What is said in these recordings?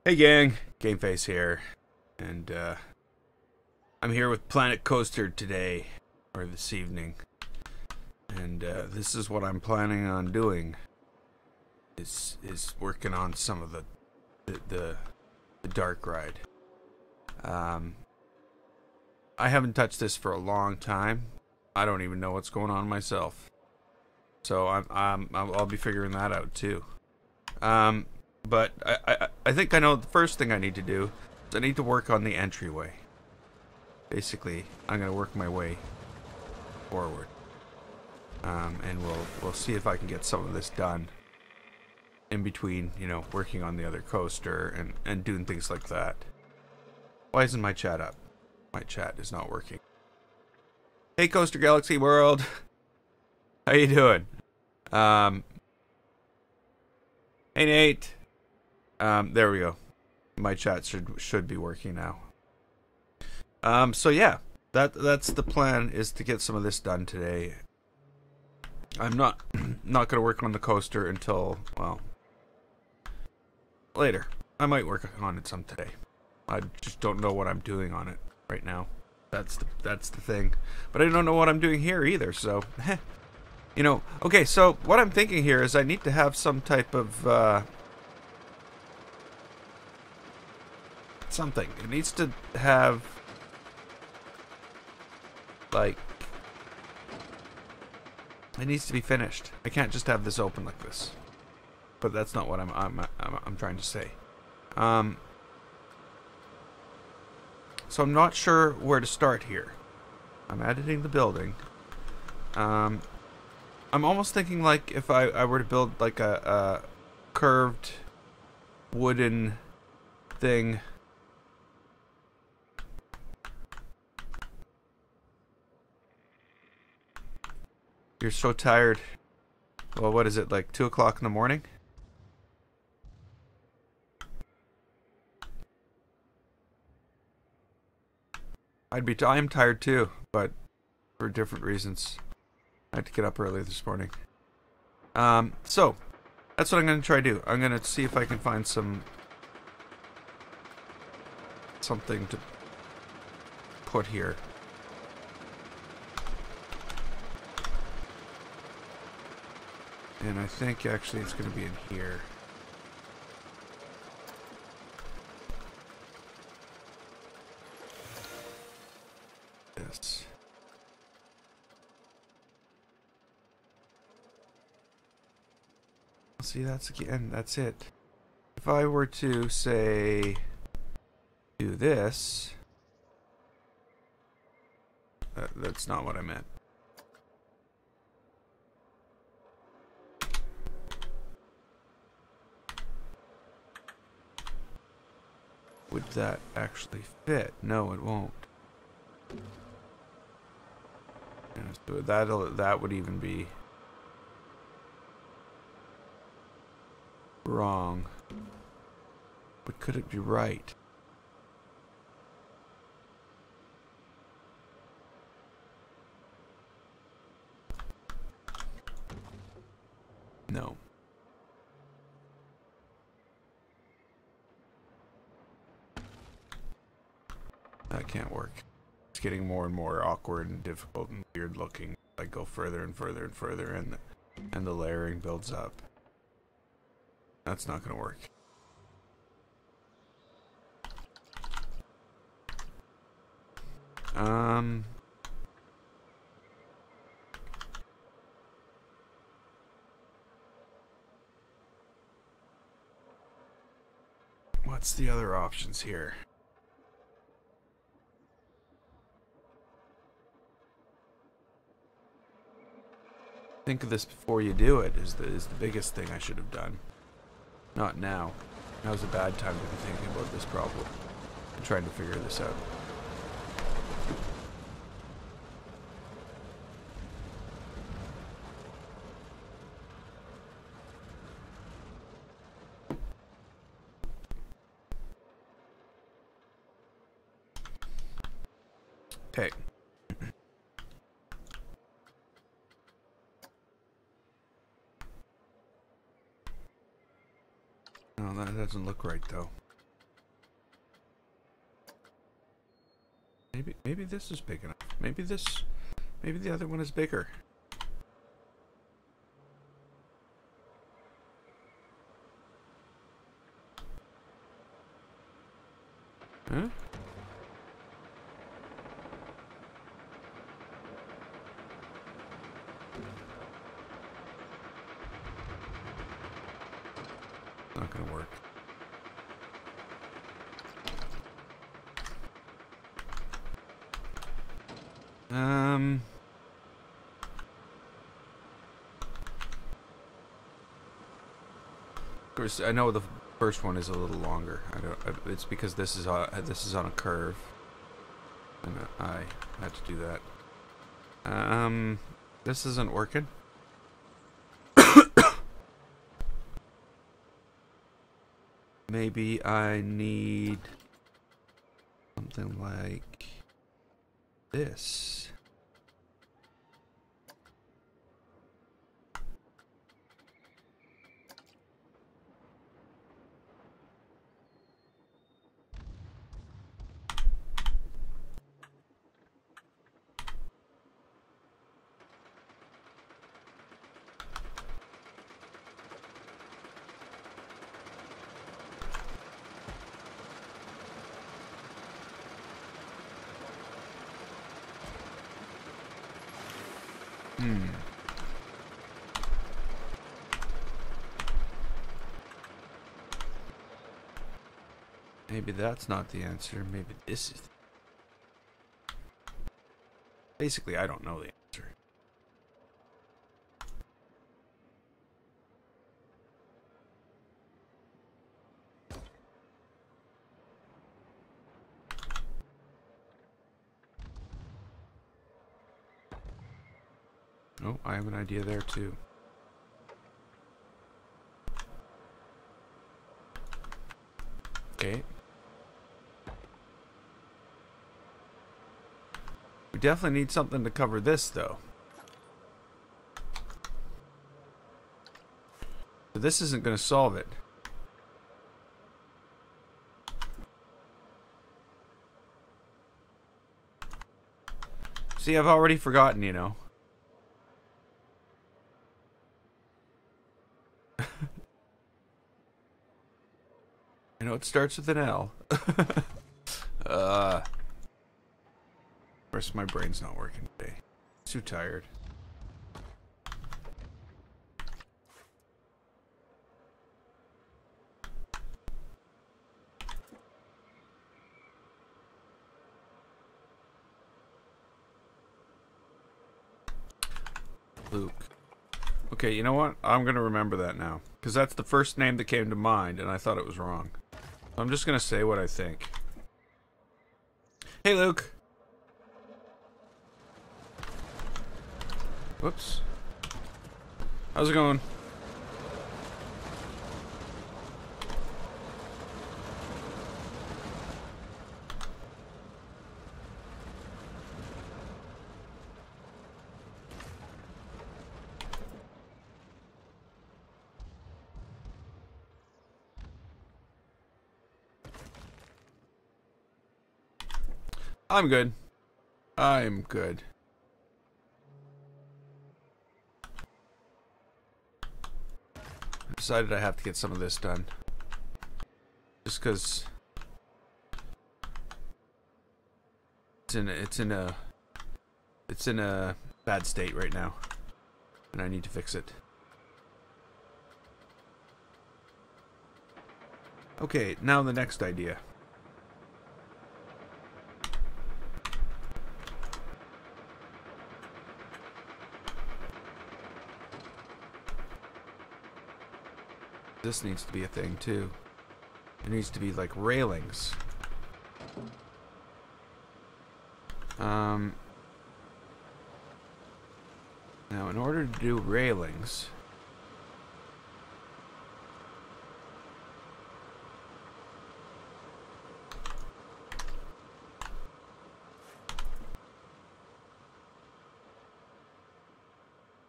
Hey gang, Gameface here, and I'm here with Planet Coaster today, or this evening, and this is what I'm planning on doing, is working on some of the dark ride. I haven't touched this for a long time. I don't even know what's going on myself, so I'll be figuring that out too. But I think I know the first thing I need to do is I need to work on the entryway. Basically, I'm gonna work my way forward, and we'll see if I can get some of this done in between, you know, working on the other coaster and doing things like that. Why isn't my chat up? My chat is not working. Hey, Coaster Galaxy World, how you doing? Hey, Nate. There we go. My chat should be working now. So yeah, that's the plan, is to get some of this done today. I'm not gonna work on the coaster until, well, later. I might work on it some today. I just don't know what I'm doing on it right now. That's the thing. But I don't know what I'm doing here either. So, you know. Okay, so what I'm thinking here is I need to have some type of something. It needs to have, like, it needs to be finished. I can't just have this open like this. But that's not what I'm trying to say. So I'm not sure where to start here. I'm editing the building. I'm almost thinking, like, if I were to build like a curved wooden thing. You're so tired. Well, what is it, like 2 o'clock in the morning? I'm tired too, but for different reasons. I had to get up early this morning. So that's what I'm gonna try to do. I'm gonna see if I can find something to put here. And I think actually it's going to be in here. Yes. See, that's it. If I were to say do this, that's not what I meant. Would that actually fit? No, it won't. And so that would even be wrong. But could it be right? No. That can't work. It's getting more and more awkward and difficult and weird looking. I go further and further and further, and the layering builds up. That's not gonna work. What's the other options here? Think of this before you do it is the biggest thing I should have done. Not now. Now's a bad time to be thinking about this problem and trying to figure this out. Okay. No, that doesn't look right, though. Maybe this is big enough. Maybe the other one is bigger. Huh? Not gonna work. Of course, I know the first one is a little longer. It's because this is on a curve, and I had to do that. This isn't working. Maybe I need something like this. Maybe that's not the answer. Maybe this is. Basically, I don't know the answer. Oh, I have an idea there too. Okay. We definitely need something to cover this, though. So this isn't going to solve it. See, I've already forgotten, you know. You know, it starts with an L. Of course, my brain's not working today. Too tired. Luke. Okay, you know what? I'm gonna remember that now. Because that's the first name that came to mind, and I thought it was wrong. I'm just gonna say what I think. Hey, Luke. Whoops. How's it going? I'm good. I'm good. I decided I have to get some of this done. Just because it's in a bad state right now. And I need to fix it. Okay, now the next idea. This needs to be a thing too. There needs to be like railings. Now in order to do railings,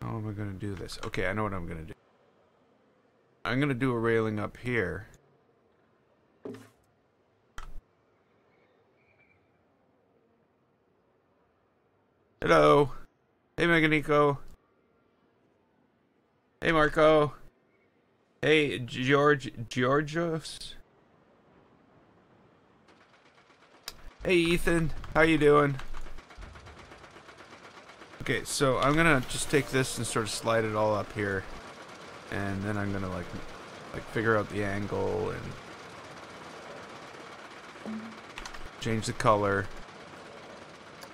how am I going to do this? Okay, I know what I'm going to do. I'm going to do a railing up here. Hello. Hey, Meganico. Hey, Marco. Hey, Georgios. Hey, Ethan. How you doing? Okay, so I'm gonna just take this and sort of slide it all up here, and then I'm gonna like figure out the angle and change the color.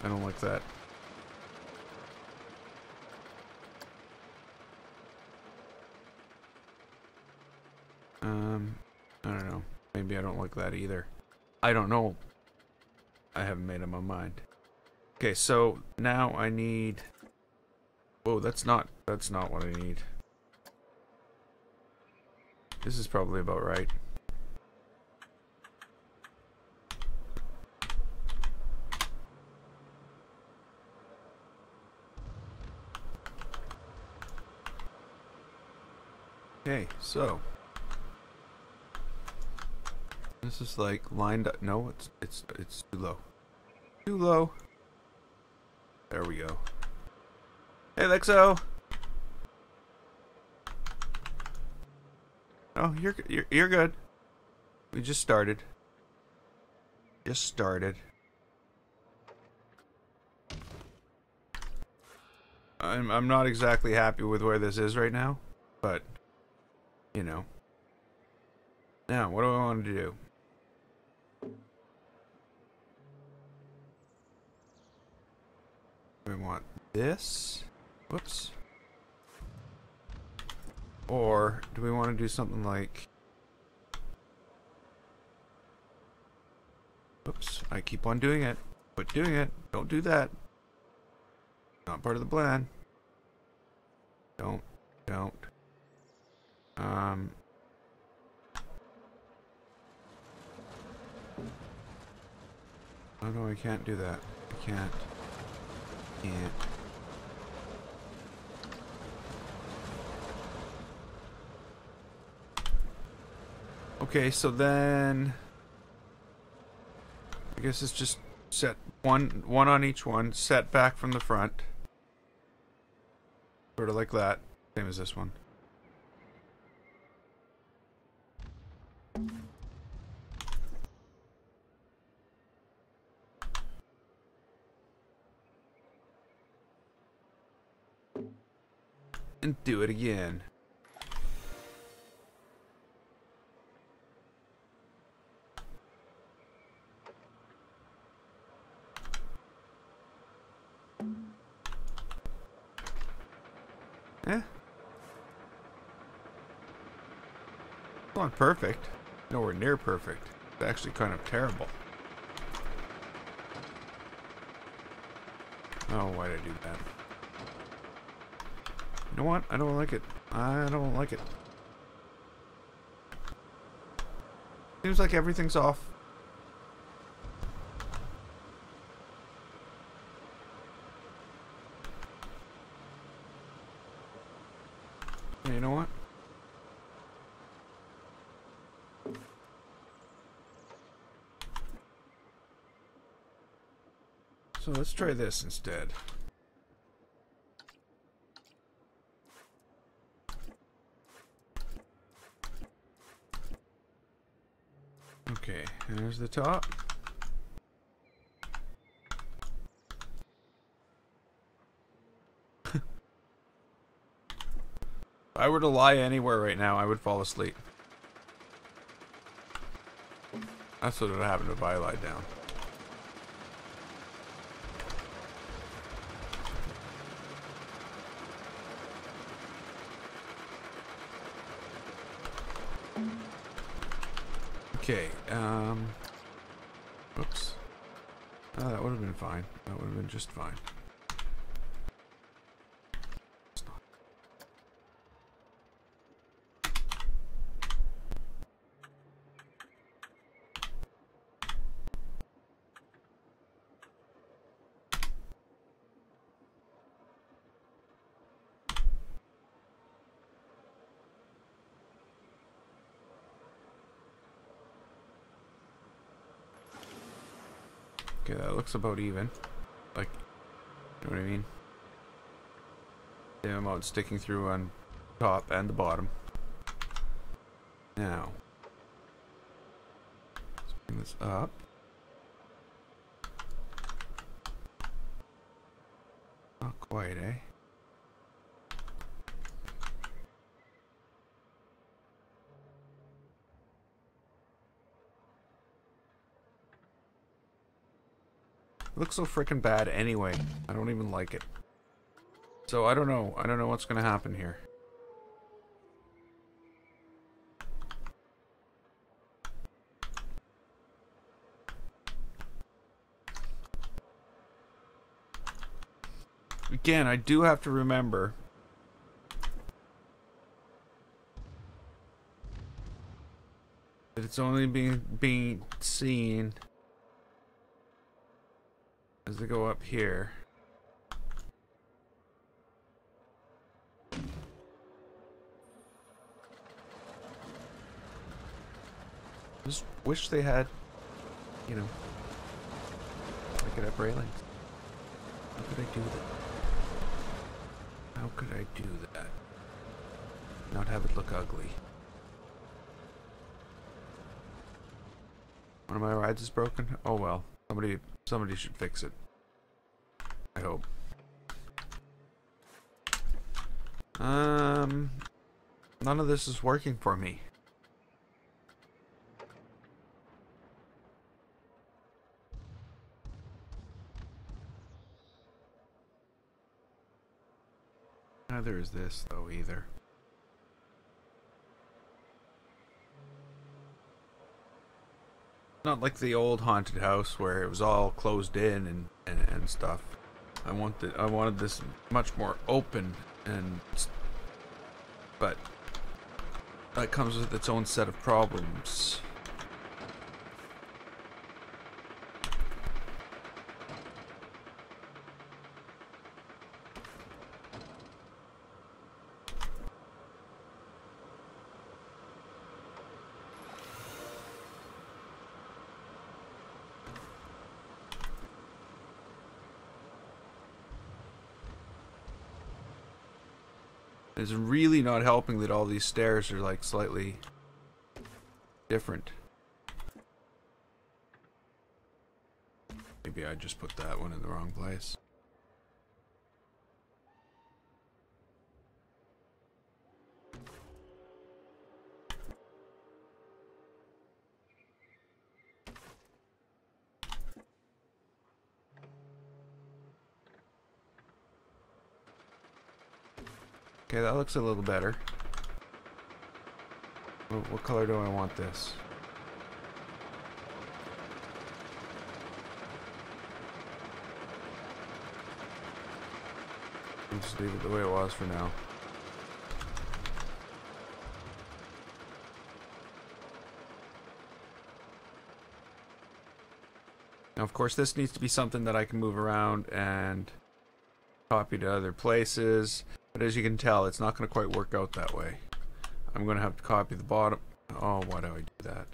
I don't like that. I don't know. Maybe I don't like that either. I don't know. I haven't made up my mind. Okay, so now I need... Whoa, that's not what I need. This is probably about right. Okay, so this is like lined up. No, it's too low. Too low. There we go. Hey, Lexo. Oh, you're good. We just started. Just started. I'm not exactly happy with where this is right now, but you know. Now, what do I want to do? We want this. Whoops. Or do we want to do something like... Oops, I keep on doing it. Quit doing it. Don't do that. Not part of the plan. Don't. Oh no, I can't do that. I can't. Okay, so then I guess it's just set one on each one, set back from the front. Sort of like that. Same as this one. And do it again. Eh. It's not perfect. Nowhere near perfect. It's actually kind of terrible. Oh, why did I do that? You know what? I don't like it. I don't like it. Seems like everything's off. You know what? So let's try this instead. Okay, there's the top. If I were to lie anywhere right now, I would fall asleep. That's what would happen if I lied down. Okay, oops. Oh, that would have been fine. That would have been just fine. It's not. Okay, that looks about even. Like, You know what I mean? Same amount sticking through on top and the bottom. Now, let's bring this up. Not quite, eh? It looks so freaking bad anyway. I don't even like it. So I don't know. I don't know what's gonna happen here. Again, I do have to remember that it's only being seen as they go up here. Just wish they had, you know, like it up railings. How could I do that? How could I do that? Not have it look ugly. One of my rides is broken? Oh well. Somebody should fix it. I hope. None of this is working for me. Neither is this, though, either. Not like the old haunted house where it was all closed in and stuff. I wanted this much more open, but that comes with its own set of problems. It's really not helping that all these stairs are like slightly different. Maybe I just put that one in the wrong place. Okay, that looks a little better. What color do I want this? I'll just leave it the way it was for now. Now, of course, this needs to be something that I can move around and copy to other places. But as you can tell, it's not going to quite work out that way. I'm going to have to copy the bottom. Oh, why do I do that?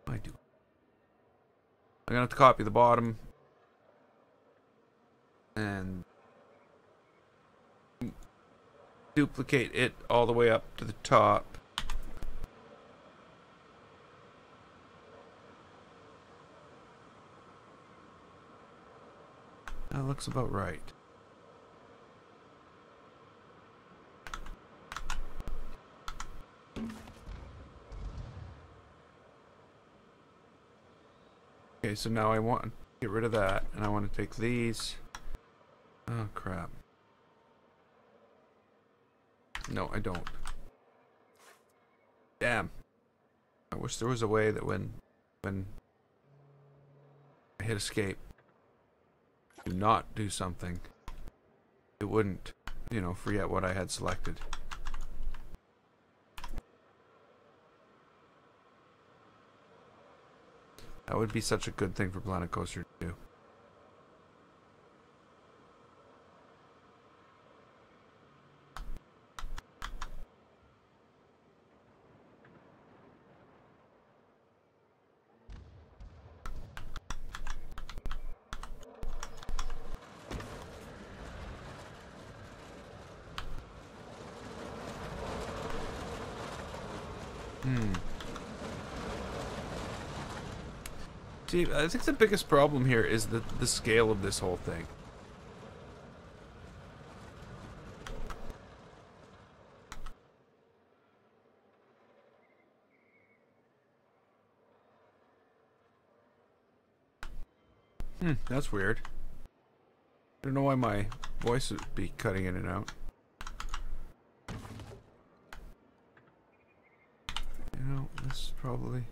I do. I'm going to have to copy the bottom and duplicate it all the way up to the top. That looks about right. Okay, so now I want to get rid of that, and I want to take these. Oh, crap. No, I don't. Damn. I wish there was a way that when I hit escape, do not do something, it wouldn't, you know, forget what I had selected. That would be such a good thing for Planet Coaster to do. See, I think the biggest problem here is the scale of this whole thing. That's weird. I don't know why my voice would be cutting in and out. You know, this is probably...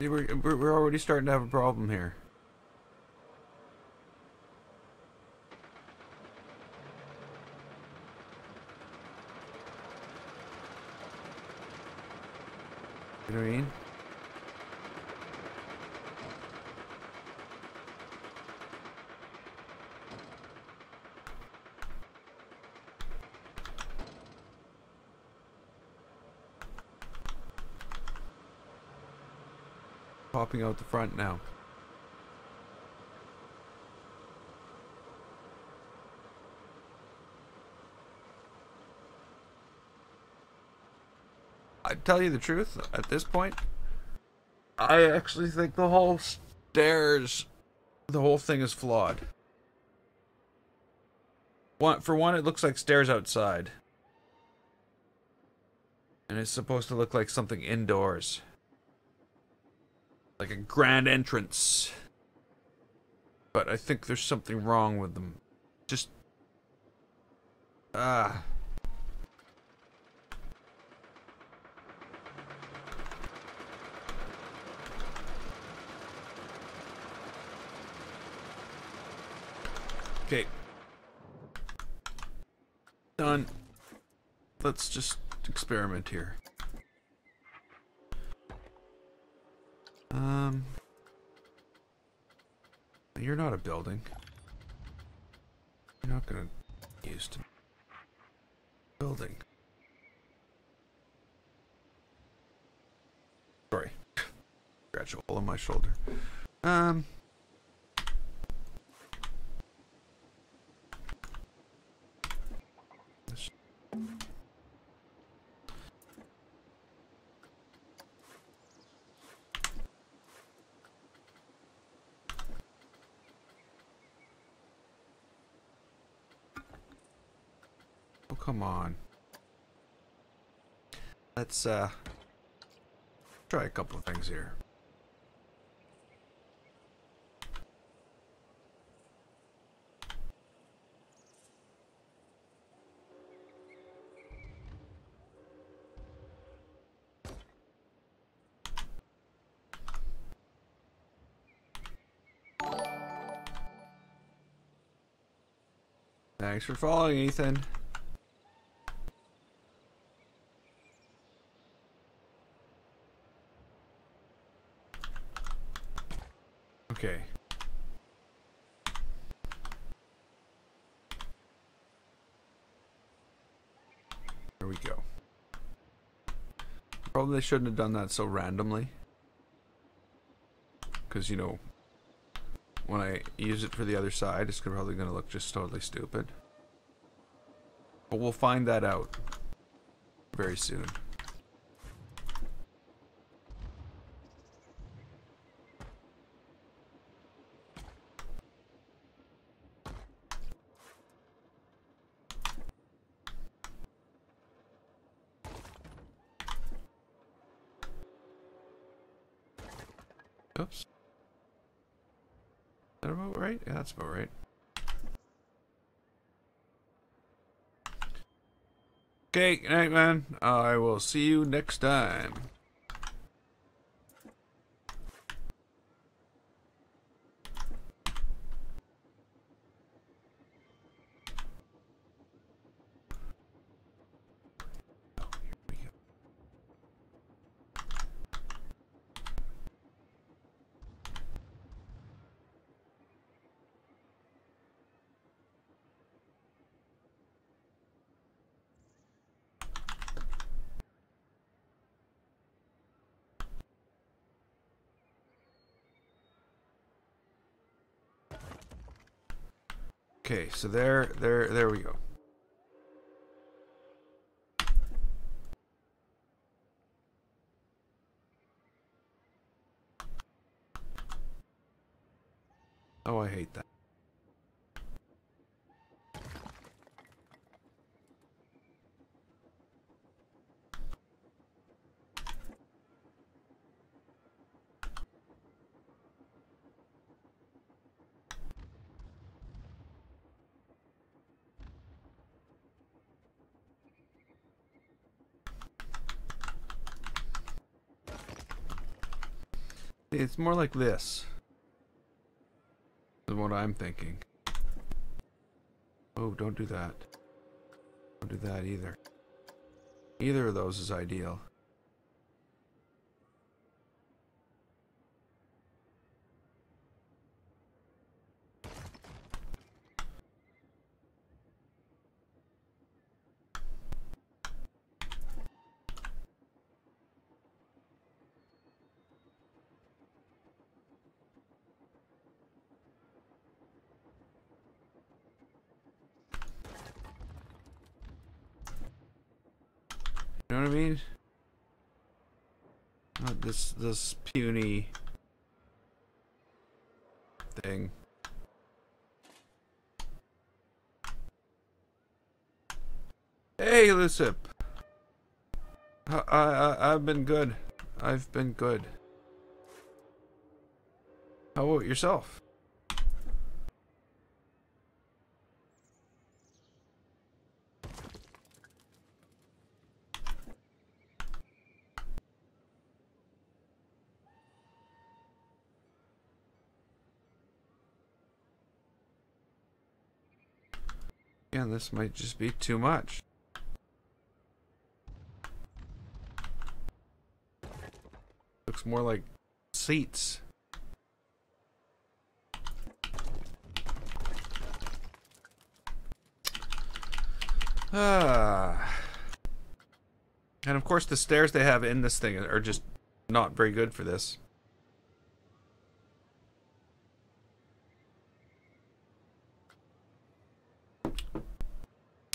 See, we're already starting to have a problem here. You know what I mean? Popping out the front now. I tell you the truth, at this point, I actually think the whole stairs, the whole thing is flawed. For one, it looks like stairs outside. And it's supposed to look like something indoors. Like a grand entrance. But I think there's something wrong with them. Just... Okay. Done. Let's just experiment here. You're not a building. You're not gonna use to building. Sorry. Scratch a hole in my shoulder. Oh, come on. Let's try a couple of things here. Thanks for following, Ethan. Okay. There we go. Probably shouldn't have done that so randomly. Because, you know, when I use it for the other side, it's probably going to look just totally stupid. But we'll find that out very soon. Oops. Is that about right? Yeah, that's about right. Okay, good night, man. I will see you next time. Okay, so there we go. Oh, I hate that. It's more like this than what I'm thinking. Oh, don't do that. Don't do that either. Either of those is ideal. You know what I mean? Not this puny thing. Hey, Lucip. I've been good. I've been good. How about yourself? Yeah, this might just be too much. Looks more like seats. And of course the stairs they have in this thing are just not very good for this.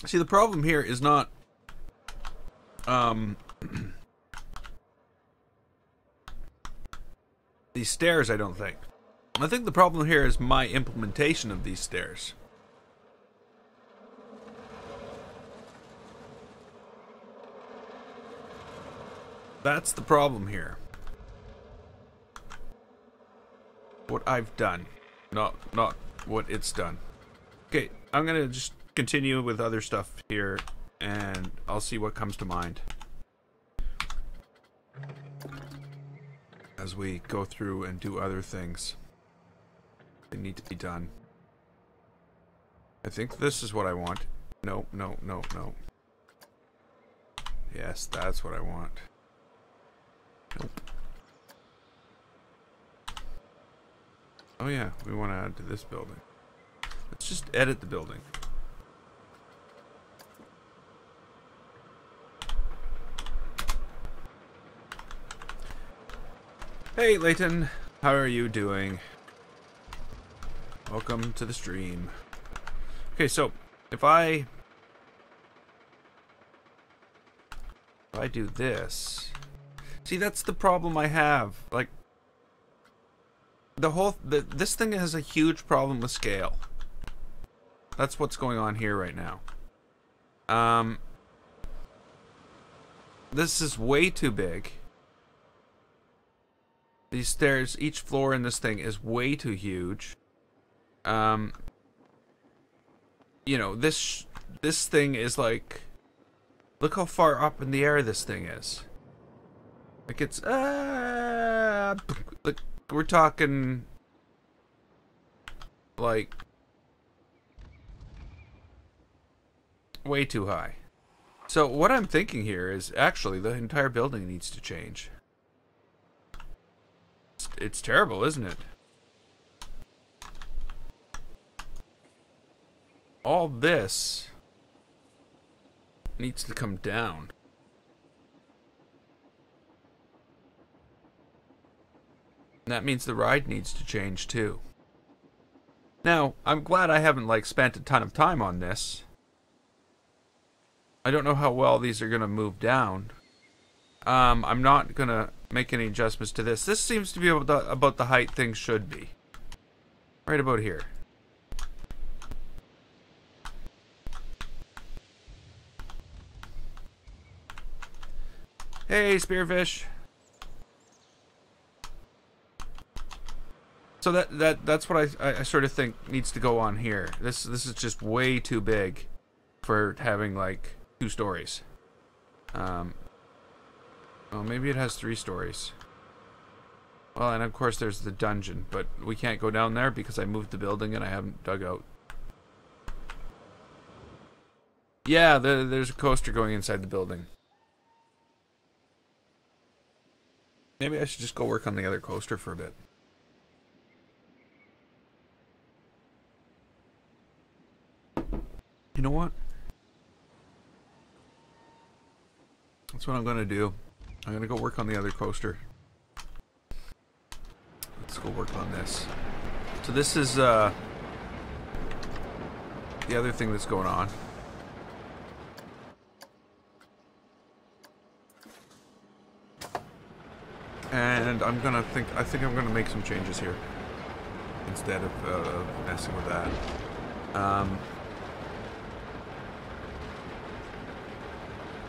See, the problem here is not these stairs, I don't think. I think the problem here is my implementation of these stairs. That's the problem here. What I've done, not what it's done. Okay, I'm gonna just continue with other stuff here, and I'll see what comes to mind as we go through and do other things that need to be done. I think this is what I want. No, no, no, no. Yes, that's what I want. Nope. Oh yeah, we want to add to this building. Let's just edit the building. Hey Layton, how are you doing? Welcome to the stream. Okay, so if I do this, see, that's the problem I have. Like, this thing has a huge problem with scale. That's what's going on here right now. This is way too big. These stairs, each floor in this thing is way too huge. You know, this thing is like, look how far up in the air this thing is. Like it's like we're talking like way too high. So what I'm thinking here is actually the entire building needs to change. It's terrible, isn't it? All this needs to come down. And that means the ride needs to change too. Now, I'm glad I haven't, like, spent a ton of time on this. I don't know how well these are going to move down. I'm not going to make any adjustments to this. This seems to be about the height things should be. Right about here. Hey, spearfish. So that's what I sort of think needs to go on here. This is just way too big for having like 2 stories. Well, maybe it has 3 stories. Well, and of course there's the dungeon, but we can't go down there because I moved the building and I haven't dug out. Yeah, there's a coaster going inside the building. Maybe I should just go work on the other coaster for a bit. You know what? That's what I'm gonna do. I'm gonna go work on the other coaster. Let's go work on this. So this is the other thing that's going on. And I think I'm gonna make some changes here instead of messing with that.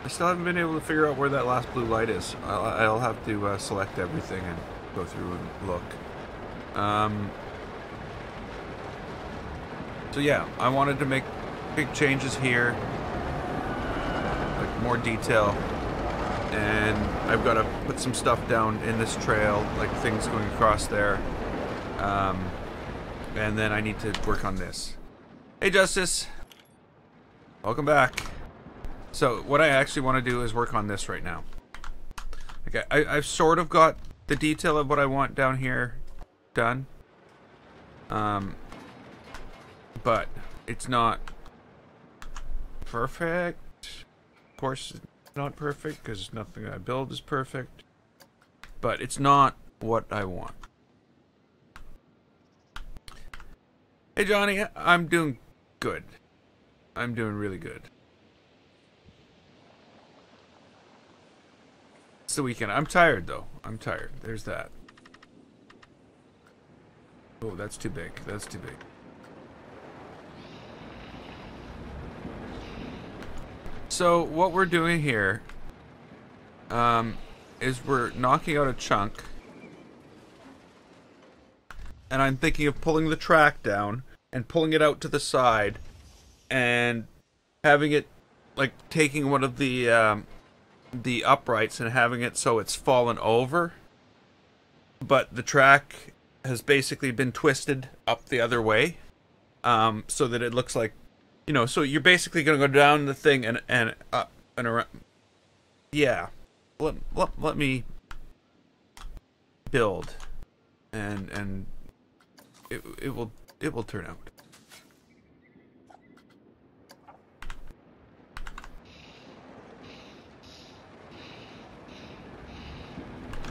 I still haven't been able to figure out where that last blue light is. I'll have to select everything and go through and look. So yeah, I wanted to make big changes here, like more detail, and I've got to put some stuff down in this trail, like things going across there, and then I need to work on this. Hey Justice, welcome back. So what I actually want to do is work on this right now. Okay, I've sort of got the detail of what I want down here done. But it's not perfect. Of course, it's not perfect because nothing I build is perfect. But it's not what I want. Hey Johnny, I'm doing good. I'm doing really good. It's the weekend. I'm tired though. I'm tired. There's that. Oh, that's too big. That's too big. So what we're doing here is we're knocking out a chunk, and I'm thinking of pulling the track down and pulling it out to the side and having it like taking one of the uprights and having it so it's fallen over, but the track has basically been twisted up the other way, so that it looks like, you know, so you're basically gonna go down the thing and up and around. Yeah, let me build, and it will turn out.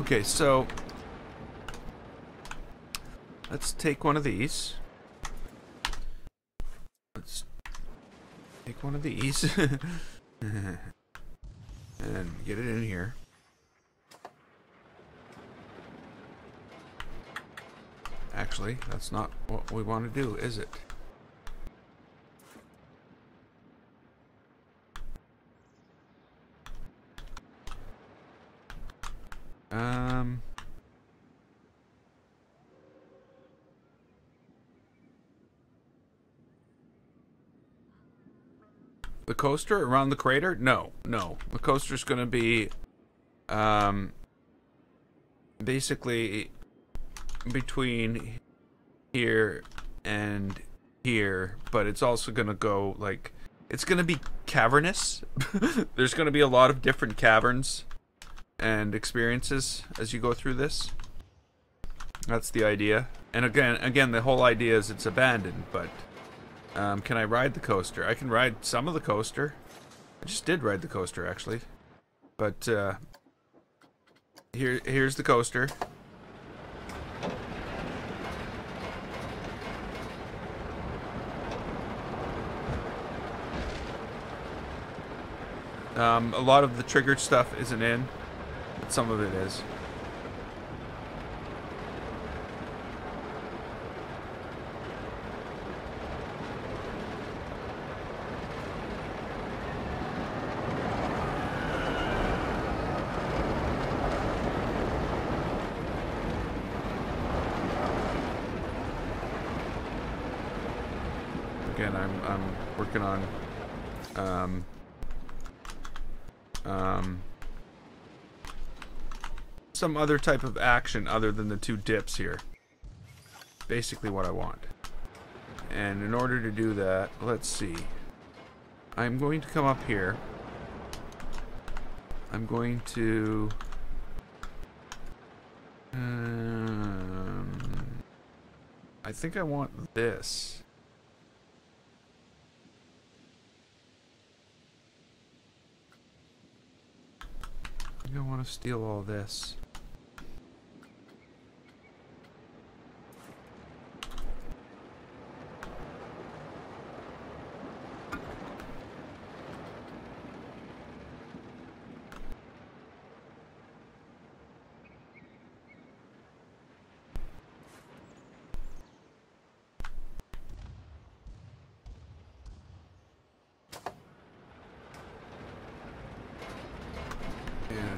Okay, so let's take one of these. Let's take one of these and get it in here. Actually, that's not what we want to do, is it? The coaster around the crater? No. The coaster's gonna be, basically between here and here, but it's also gonna go, like, it's gonna be cavernous. There's gonna be a lot of different caverns and experiences as you go through this. That's the idea. And again, the whole idea is it's abandoned, but can I ride the coaster? I can ride some of the coaster. I just did ride the coaster, actually. But here's the coaster. A lot of the triggered stuff isn't in, but some of it is. Again, I'm working on some other type of action other than the 2 dips here. Basically what I want. And in order to do that, let's see. I'm going to come up here. I'm going to I think I want this. I think I want to steal all this.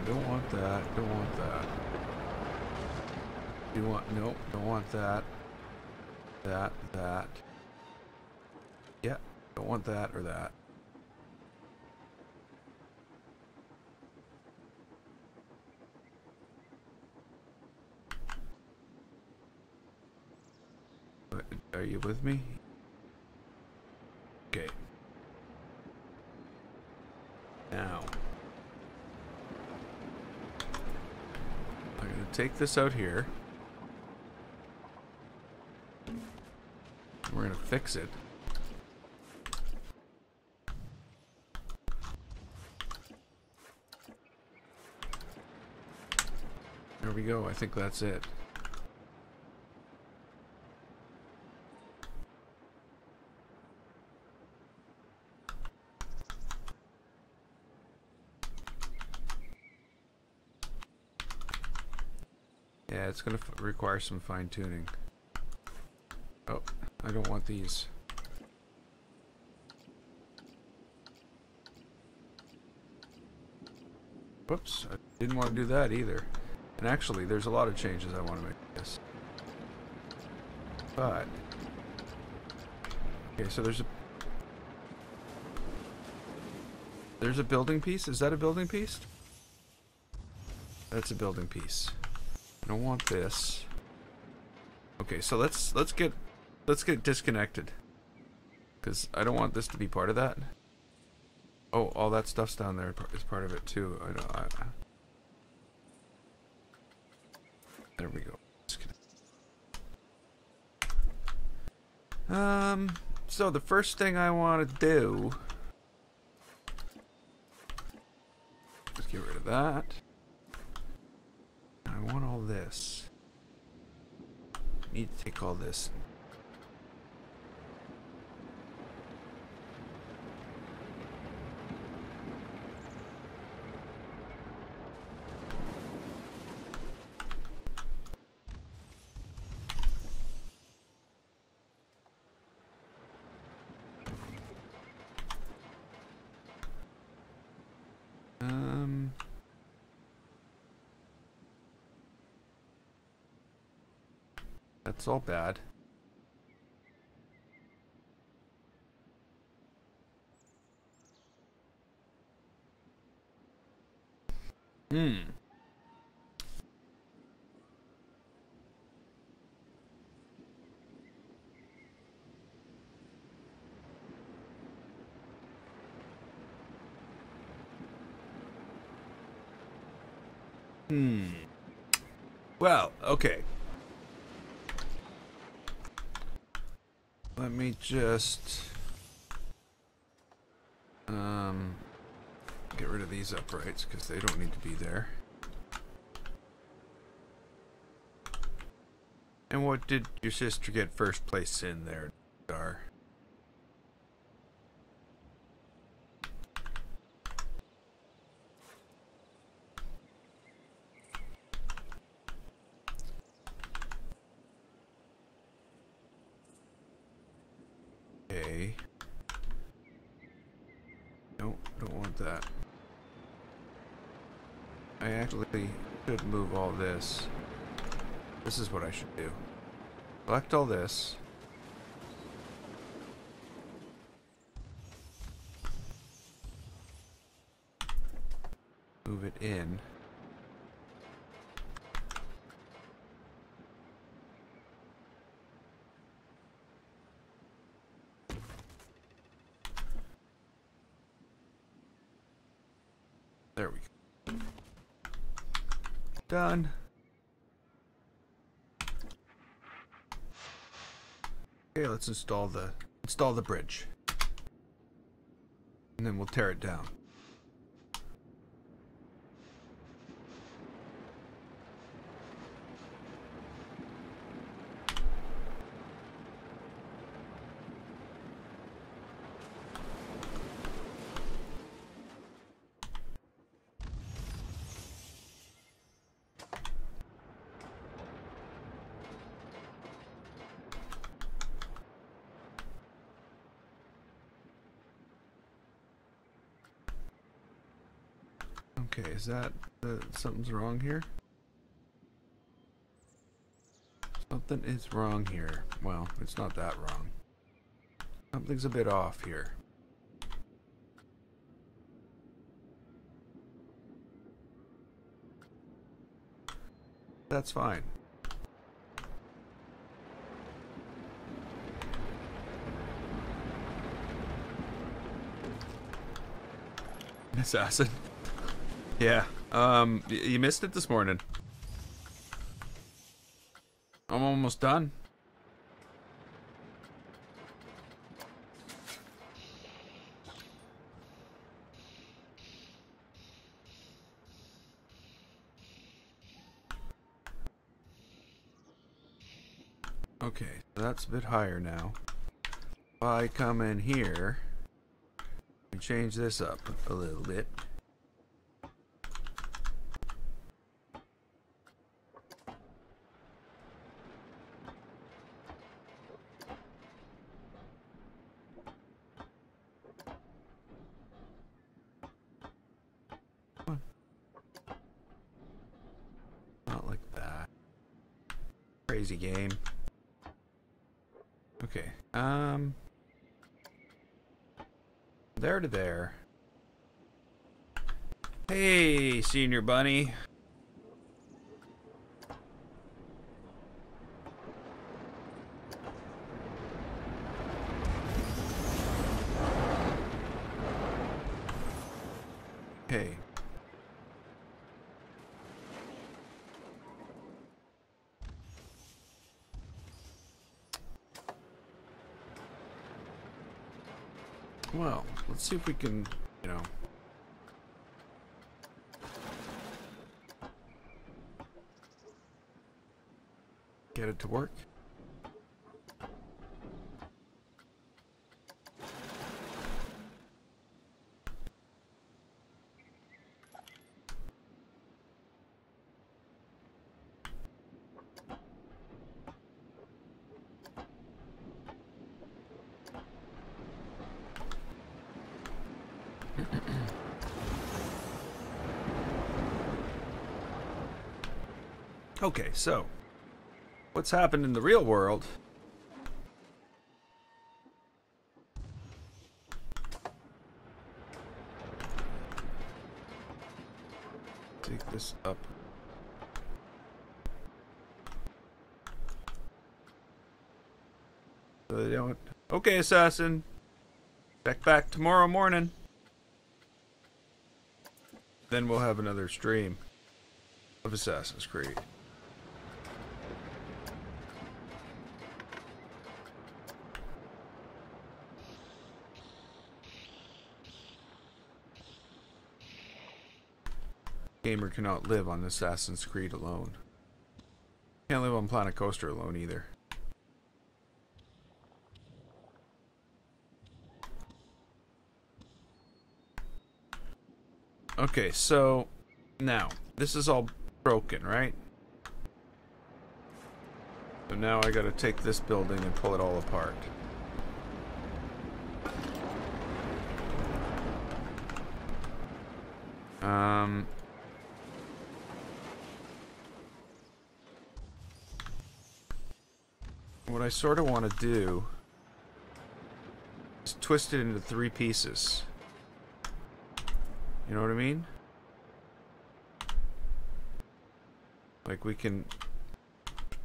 Don't want that. Don't want that. You want... Nope. Don't want that. That. Yeah. Don't want that or that. Are you with me? Okay. Now. I'm going to take this out here. We're going to fix it. There we go. I think that's it. Yeah, it's going to require some fine-tuning. Oh, I don't want these. Whoops, I didn't want to do that either. And actually, there's a lot of changes I want to make to this. But... okay, so there's a building piece? Is that a building piece? That's a building piece. I don't want this. Okay, so let's get disconnected, because I don't want this to be part of that. Oh, all that stuff's down there is part of it too. There we go. So the first thing I want to do is get rid of that. I want all this. Need to take all this. That's all bad. Well, okay. Let me just get rid of these uprights because they don't need to be there. And what did your sister get first place in there, Dar? about that. I actually should move all this. This is what I should do. Collect all this. Move it in. There we go. Done. Okay, let's install the bridge. And then we'll tear it down. Okay, is that something's wrong here? Something is wrong here. Well, it's not that wrong. Something's a bit off here. That's fine. Assassin. Yeah, you missed it this morning. I'm almost done. Okay, so that's a bit higher now. If I come in here and change this up a little bit. Not like that. Crazy game. Okay, there to there. Hey, Senior Bunny. Hey. Well, let's see if we can, you know, get it to work. Okay, so what's happened in the real world? Take this up. So they don't. Okay, Assassin. Check back tomorrow morning. Then we'll have another stream of Assassin's Creed. Gamer cannot live on Assassin's Creed alone. Can't live on Planet Coaster alone either. Okay, so now this is all broken, right? So now I gotta take this building and pull it all apart. What I sort of want to do is twist it into 3 pieces. You know what I mean? Like we can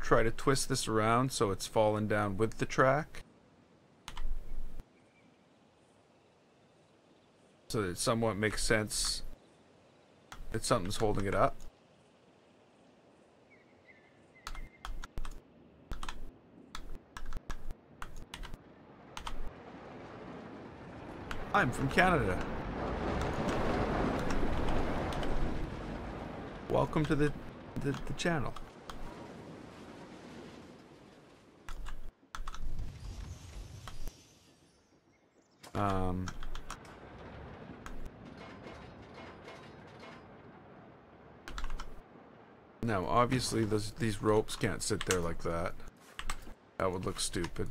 try to twist this around so it's falling down with the track, so that it somewhat makes sense that something's holding it up. I'm from Canada. Welcome to the channel. Now, obviously, these ropes can't sit there like that. That would look stupid.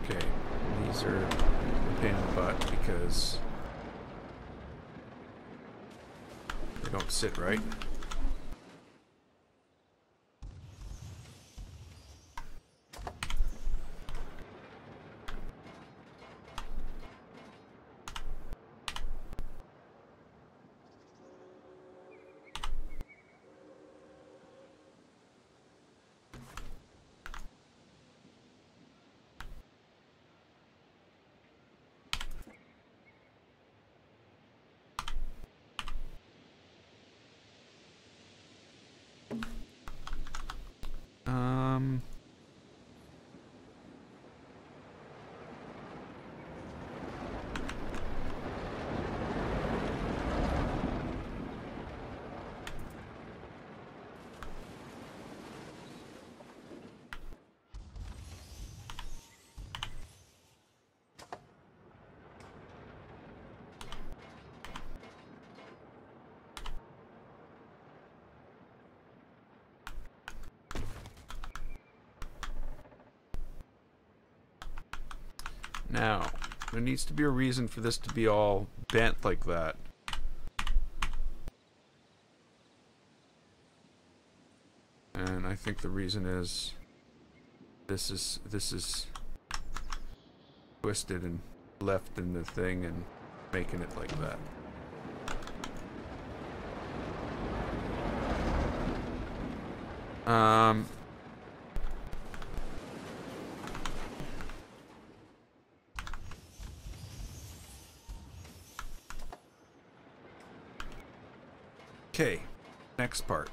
Okay, these are a pain in the butt because they don't sit right. Now, there needs to be a reason for this to be all bent like that. And I think the reason is this is twisted and left in the thing and making it like that. Okay, next part.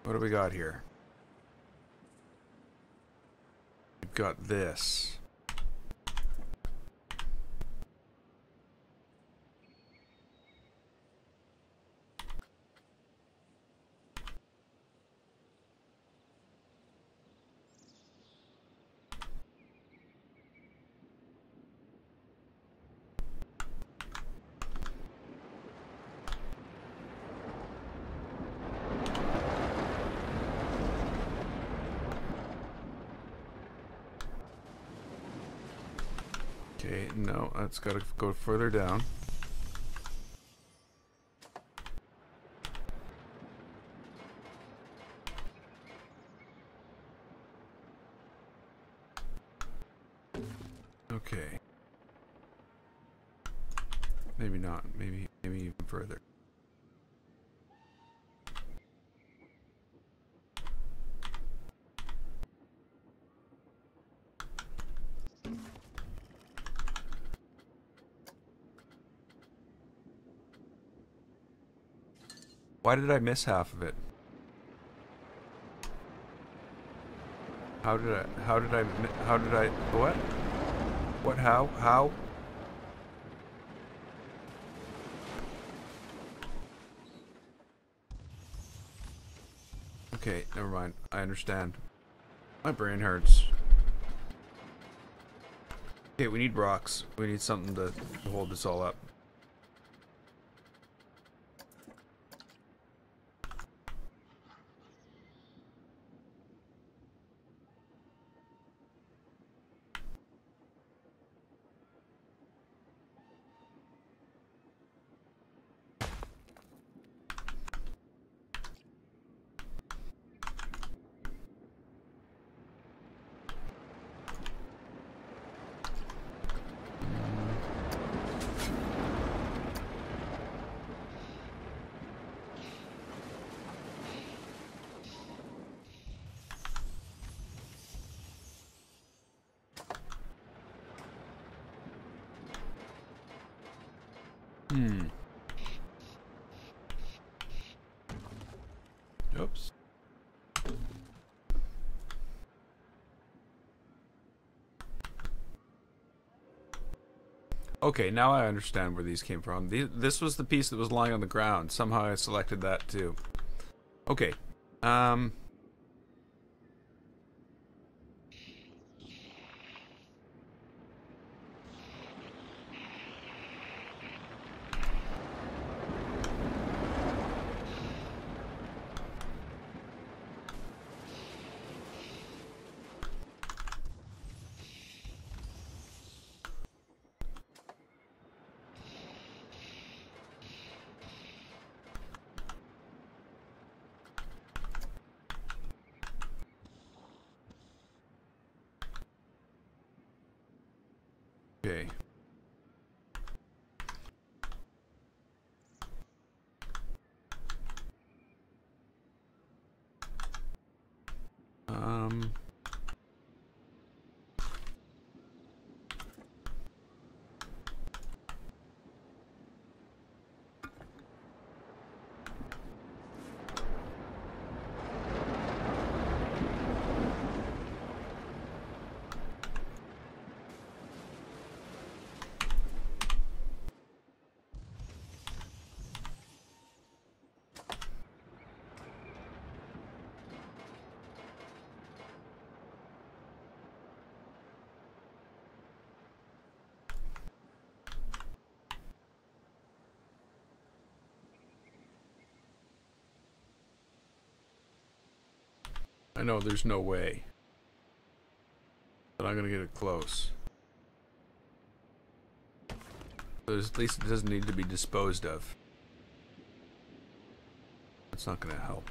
What do we got here? We've got this. Okay, no, that's got to go further down. Okay. Maybe not. Maybe even further. Why did I miss half of it? How did I, what? What, how? Okay, never mind. I understand. My brain hurts. Okay, we need rocks. We need something to hold this all up. Oops. Okay, now I understand where these came from. This was the piece that was lying on the ground. Somehow I selected that too. Okay. Okay. I know there's no way that I'm gonna get it close. But at least it doesn't need to be disposed of. That's not gonna help.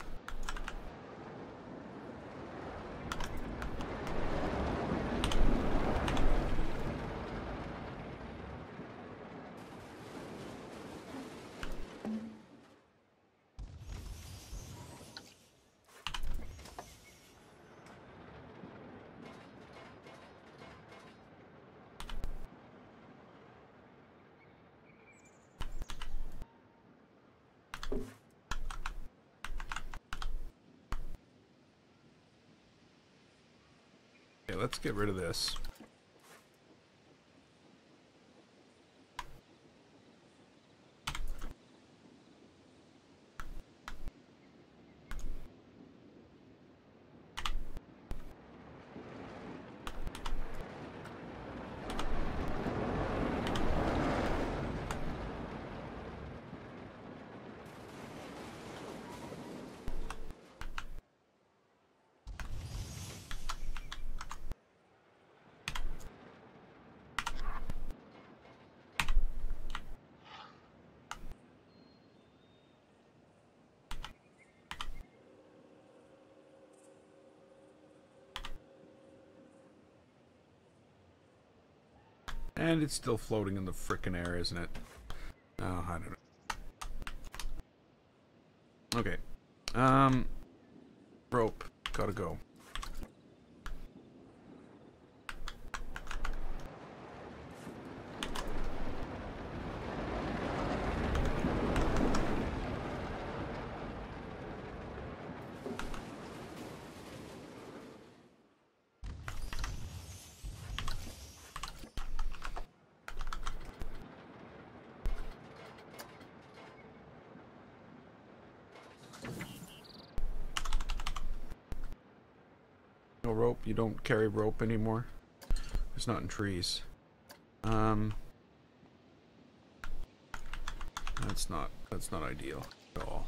Okay, let's get rid of this. And it's still floating in the frickin' air, isn't it? Oh, I don't know. Okay. Rope. Gotta go. No rope? You don't carry rope anymore? It's not in trees. That's not ideal at all.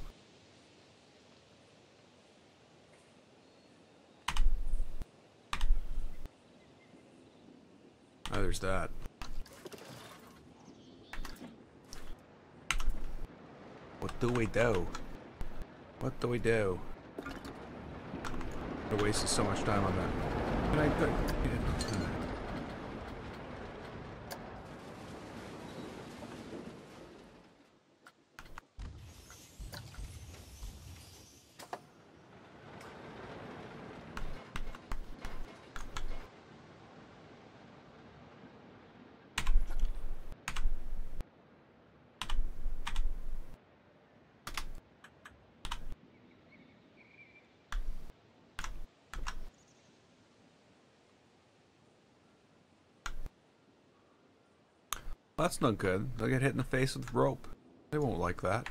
Oh, there's that. What do we do? What do we do? I wasted so much time on that. Can I put... That's not good. They'll get hit in the face with rope. They won't like that.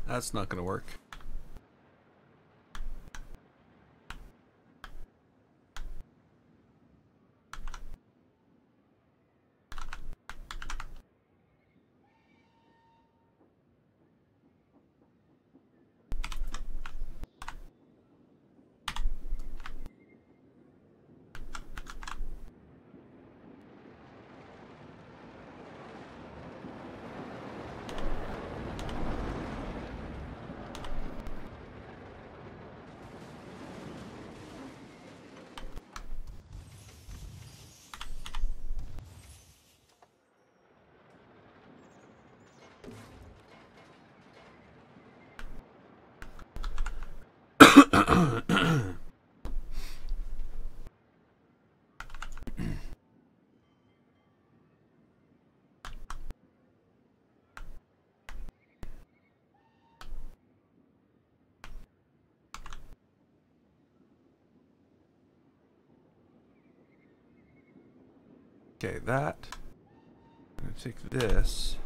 That's not gonna work. Okay, that. I'm gonna take this,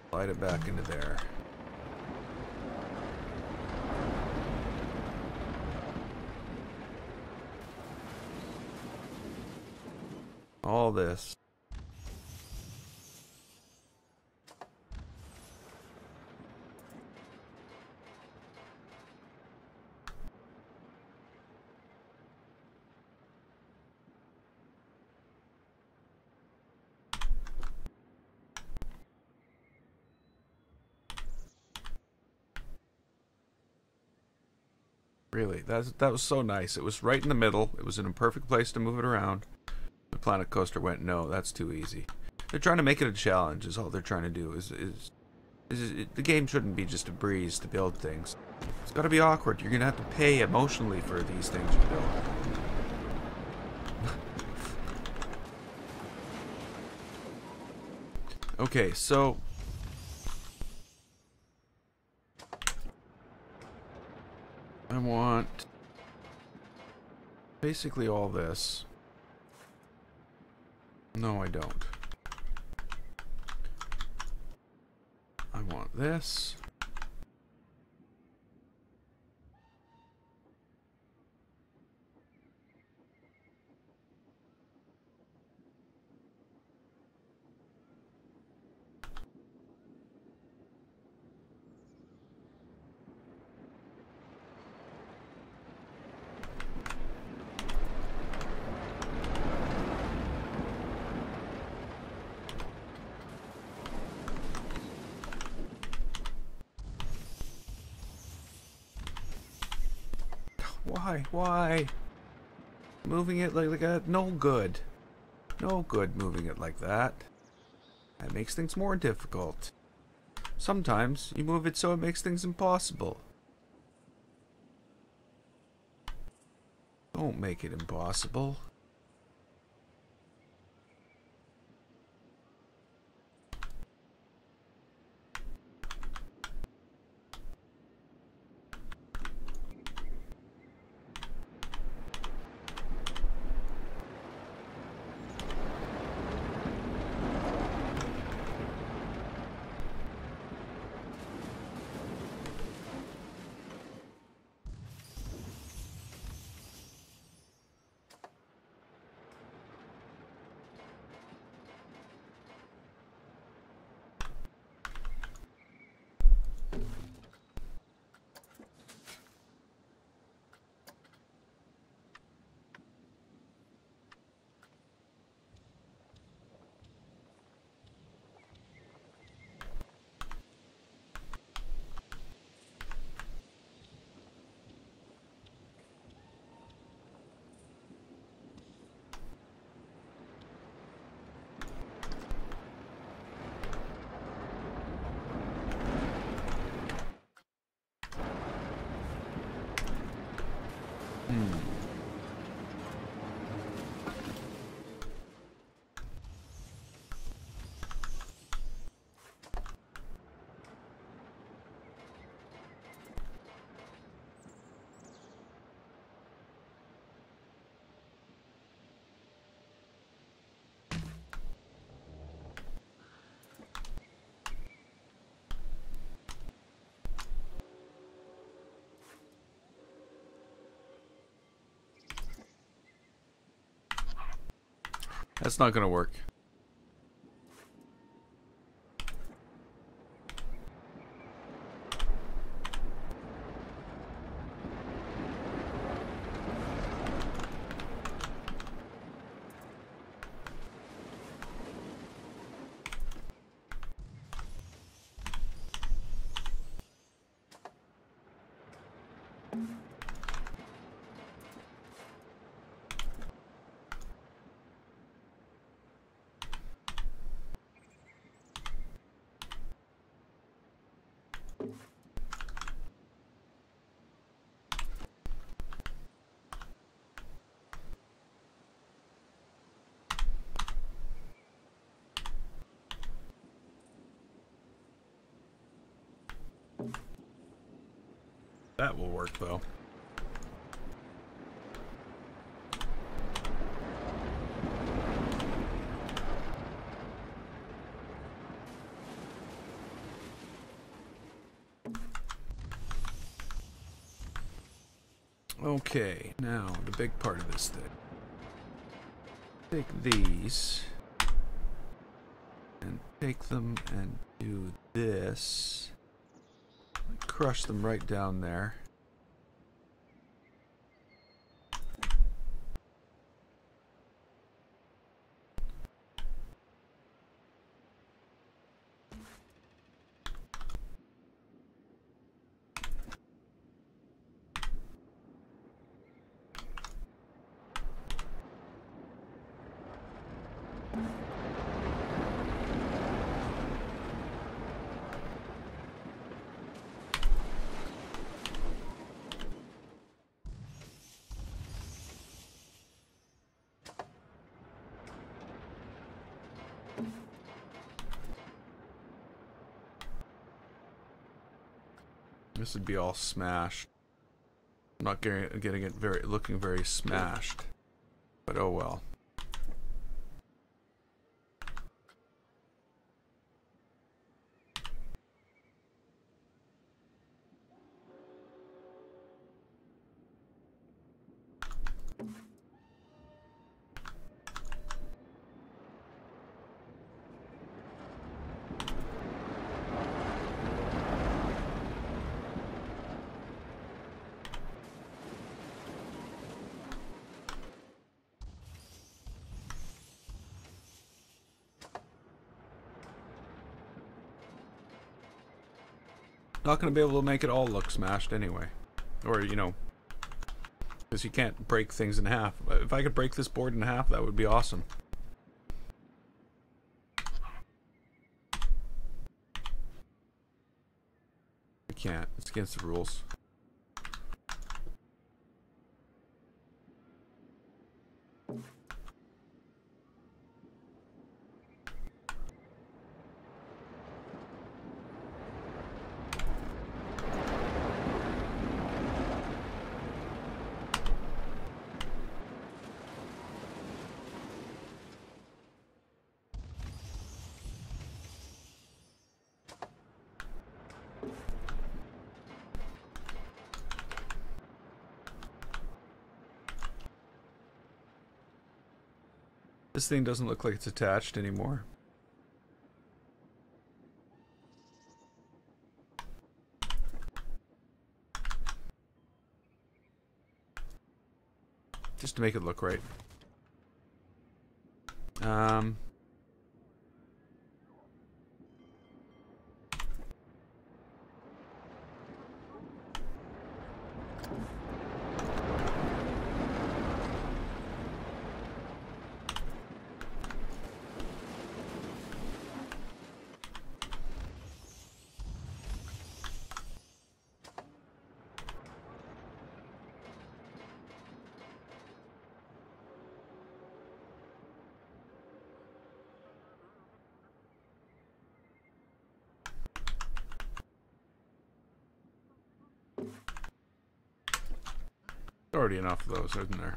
slide it back into there. All this. Really, that was so nice. It was right in the middle. It was in a perfect place to move it around. The Planet Coaster went, no, that's too easy. They're trying to make it a challenge. Is all they're trying to do. The game shouldn't be just a breeze to build things. It's got to be awkward. You're gonna have to pay emotionally for these things you build. Okay, so I want basically all this. No, I don't. I want this. Why? Moving it like that? No good. No good moving it like that. That makes things more difficult. Sometimes you move it so it makes things impossible. Don't make it impossible. That's not gonna work. That will work though. Okay, now the big part of this thing. Take these and take them and do this. Crush them right down there. This would be all smashed. I'm not getting it looking very smashed, but oh well. Not going to be able to make it all look smashed anyway. Or, you know, because you can't break things in half. If I could break this board in half, that would be awesome. I can't. It's against the rules. This thing doesn't look like it's attached anymore. Just to make it look right. Already enough of those, isn't there?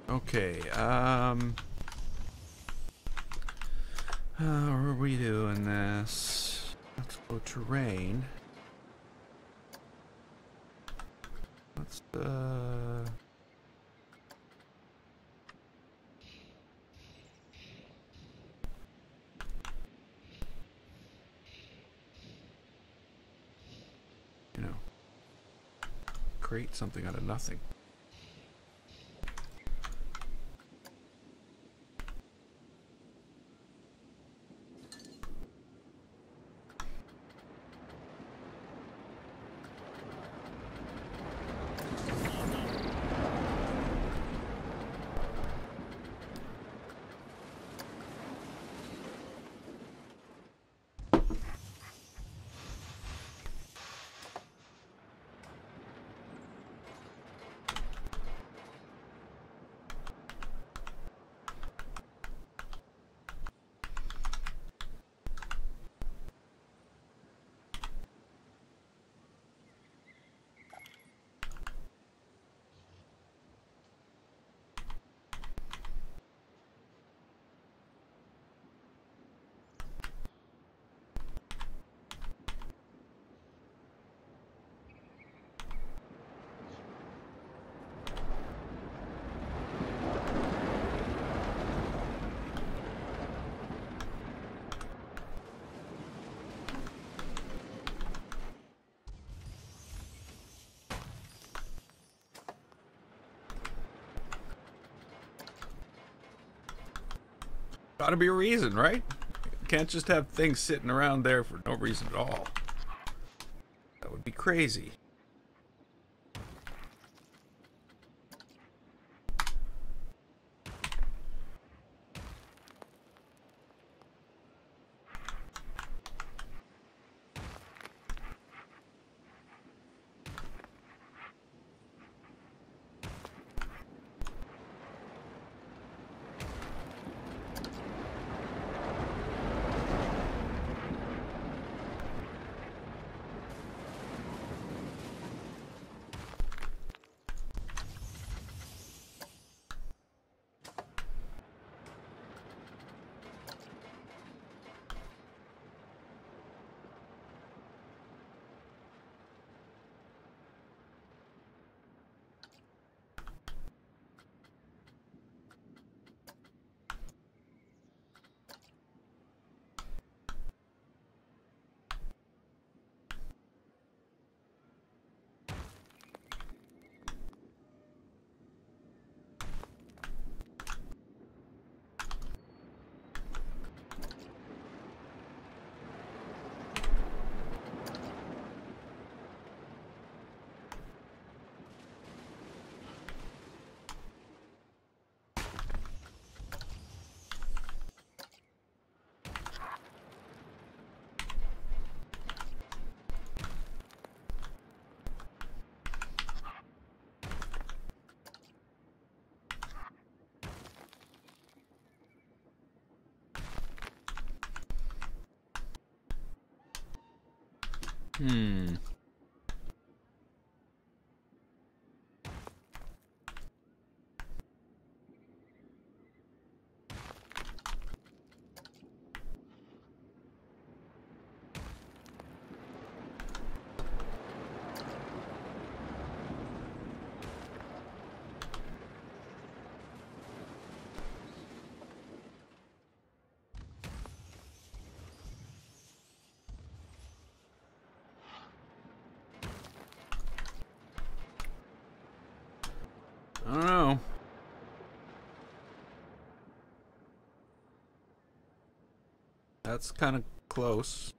Okay, how are we doing this? Let's go terrain. Let's, you know, create something out of nothing. Gotta be a reason, right? Can't just have things sitting around there for no reason at all. That would be crazy. Hmm. I don't know. That's kind of close.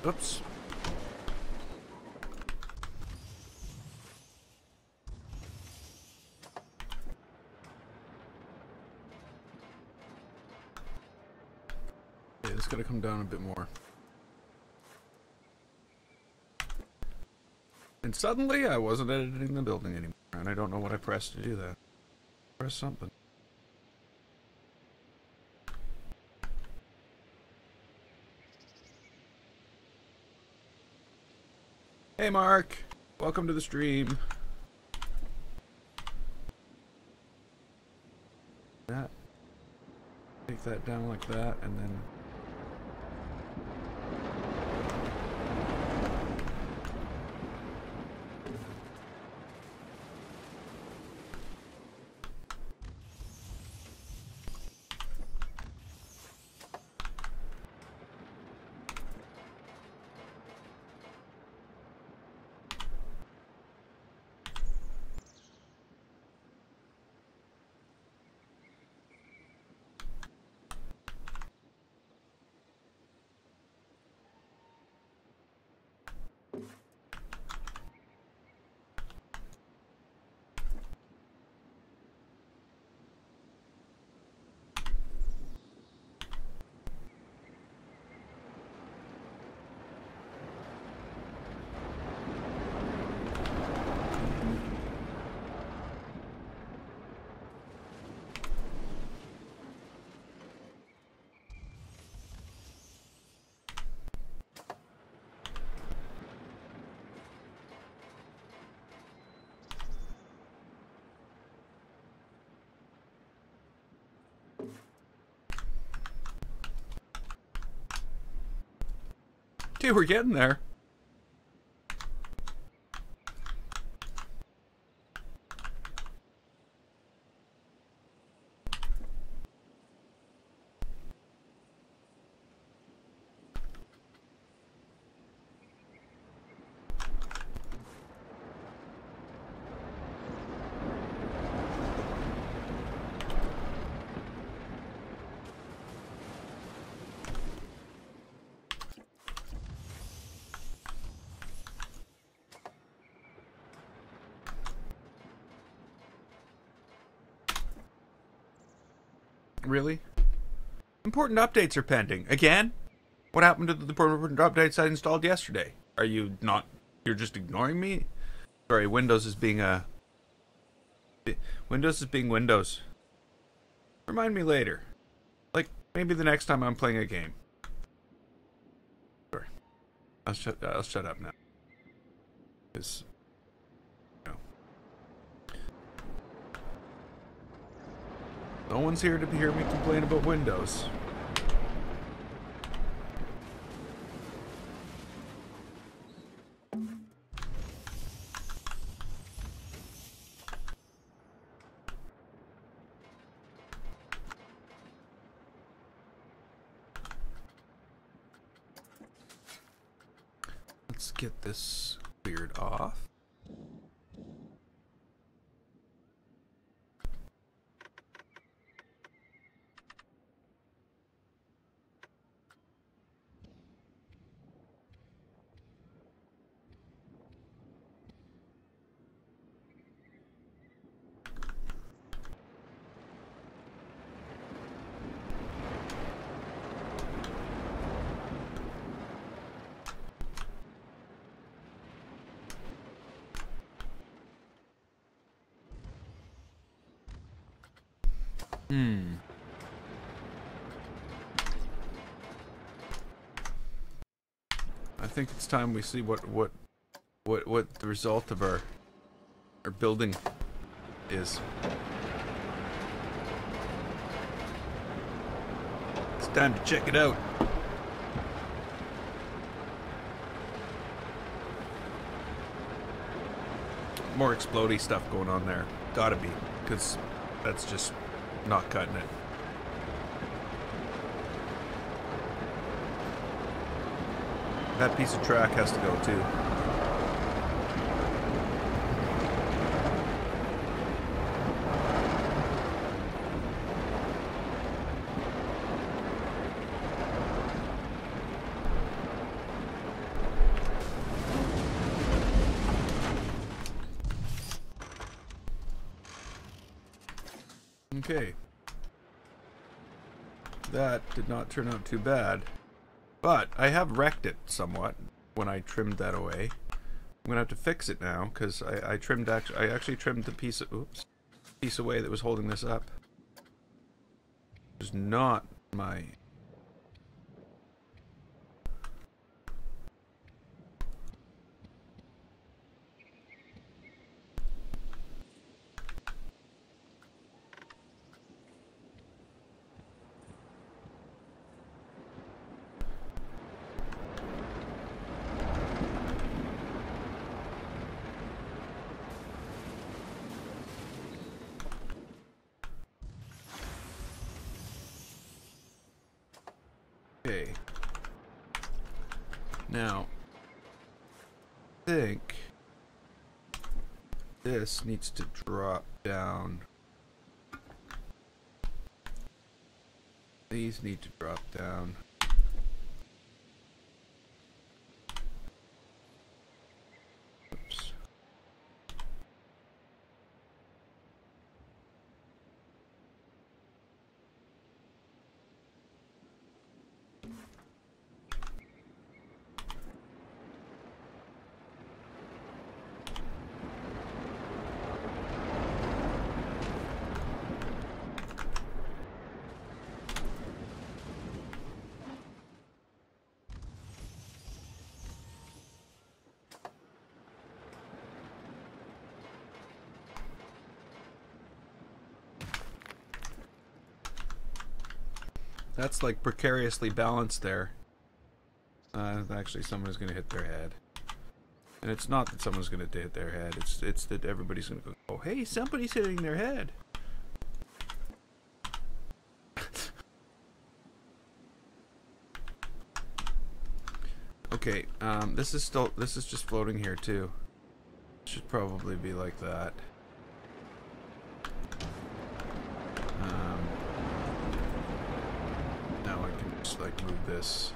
Oops. Yeah, it's gotta come down a bit more. And suddenly I wasn't editing the building anymore, and I don't know what I pressed to do that. Press something. Hey Mark! Welcome to the stream. That. Take that down like that, and then... Dude, we're getting there. Really? Important updates are pending. Again? What happened to the important updates I installed yesterday? Are you not... You're just ignoring me? Sorry, Windows is being Windows is being Windows. Remind me later. Like, maybe the next time I'm playing a game. Sorry. I'll shut up now. Because... No one's here to hear me complain about Windows. Let's get this cleared off. I think it's time we see what the result of our building is. It's time to check it out. More explodey stuff going on there. Gotta be, because that's just not cutting it. That piece of track has to go too. Okay. That did not turn out too bad. But I have wrecked it somewhat when I trimmed that away. I'm gonna have to fix it now because I actually trimmed the piece away that was holding this up. It's not my... Okay. Now, I think this needs to drop down. These need to drop down. Oops. That's like precariously balanced there. Actually, someone's gonna hit their head, and it's not that someone's gonna hit their head. It's that everybody's gonna go, "Oh, hey, somebody's hitting their head." Okay, this is just floating here too. Should probably be like that. Now I can just like move this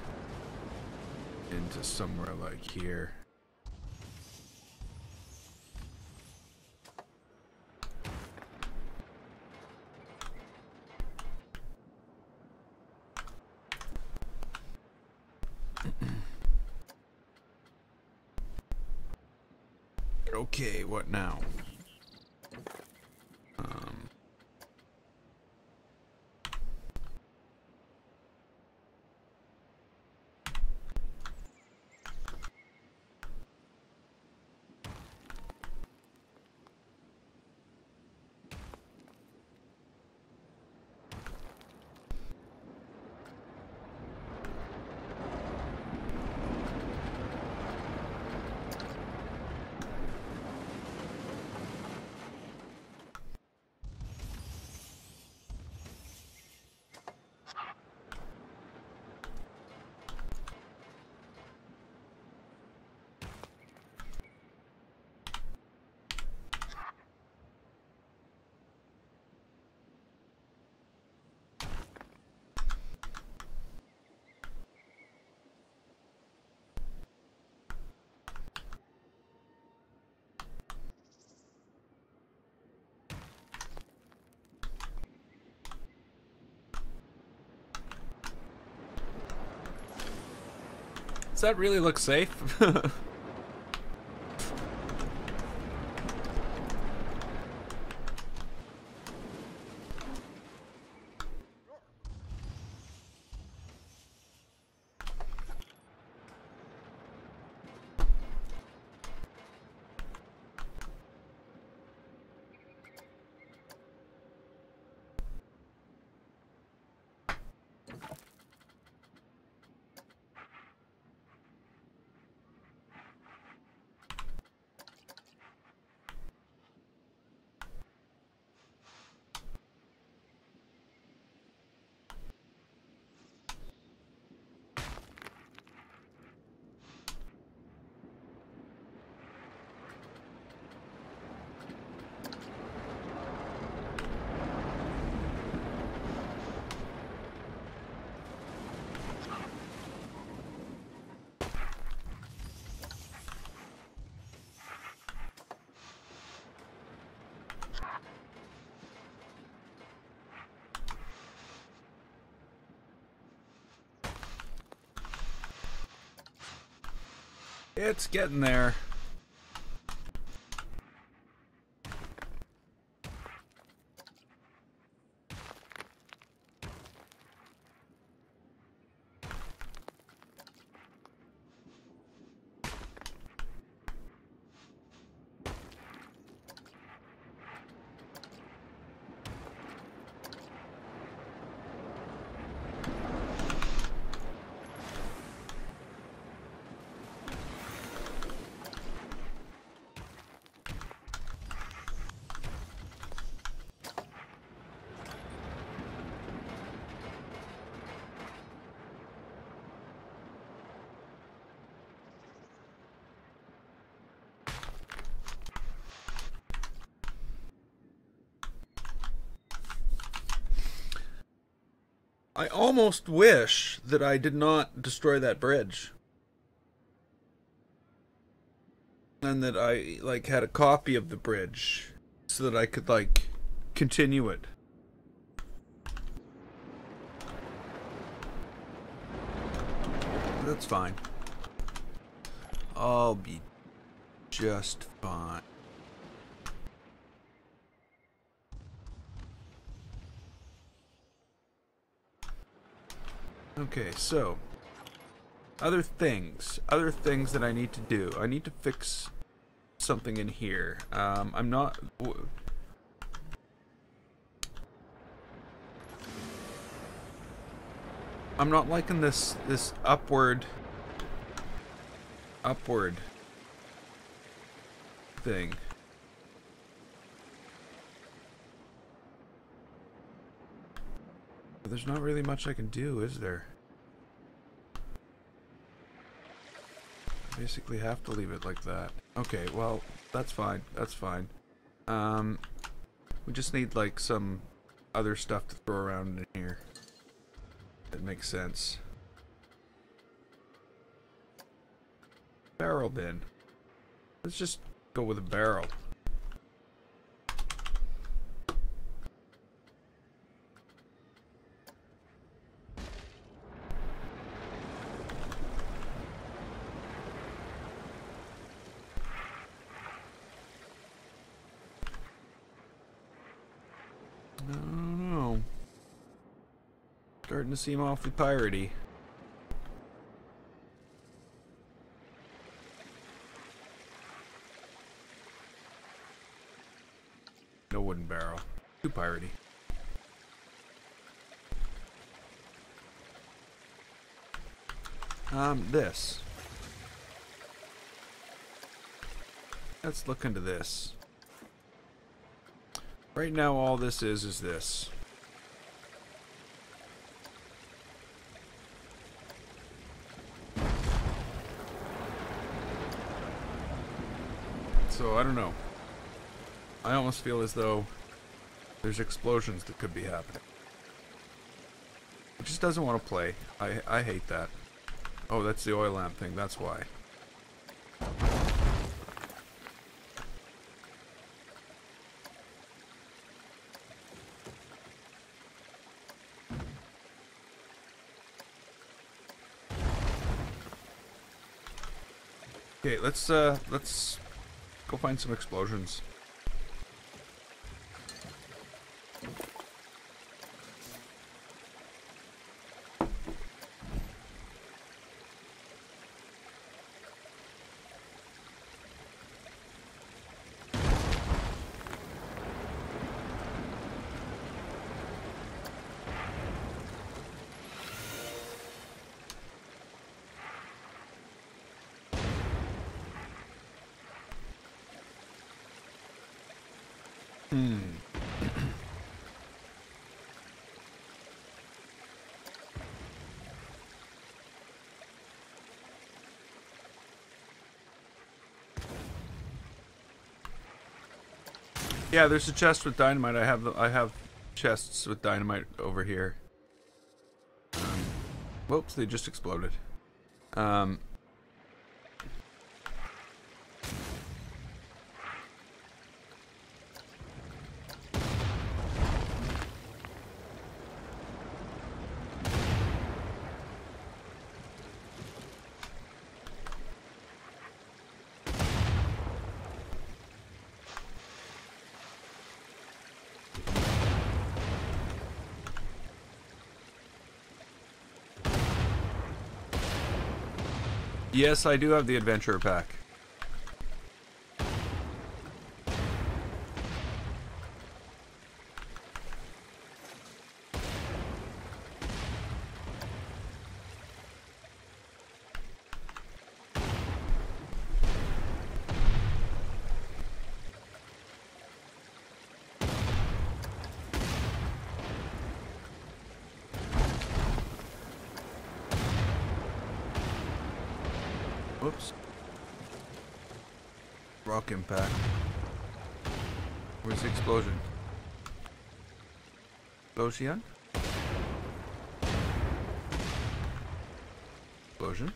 into somewhere like here. Okay, what now? Does that really look safe? It's getting there. I almost wish that I did not destroy that bridge. And that I, like, had a copy of the bridge so that I could, like, continue it. That's fine. I'll be just fine. Okay, so other things that I need to do. I need to fix something in here. I'm not liking this upward thing. But there's not really much I can do, is there? I basically have to leave it like that. Okay, well, that's fine. That's fine. We just need, like, some other stuff to throw around in here. That makes sense. Barrel bin. Let's just go with a barrel. No. Starting to seem awfully piratey. No wooden barrel. Too piratey. This. Let's look into this. Right now all this is this. So I don't know. I almost feel as though there's explosions that could be happening. It just doesn't want to play. I hate that. Oh, that's the oil lamp thing, that's why. Okay, let's go find some explosions. Yeah, there's a chest with dynamite. I have chests with dynamite over here. Whoops, they just exploded. Yes, I do have the adventurer pack. Whoops. Rock impact. Where's the explosion? Explosion? Explosion?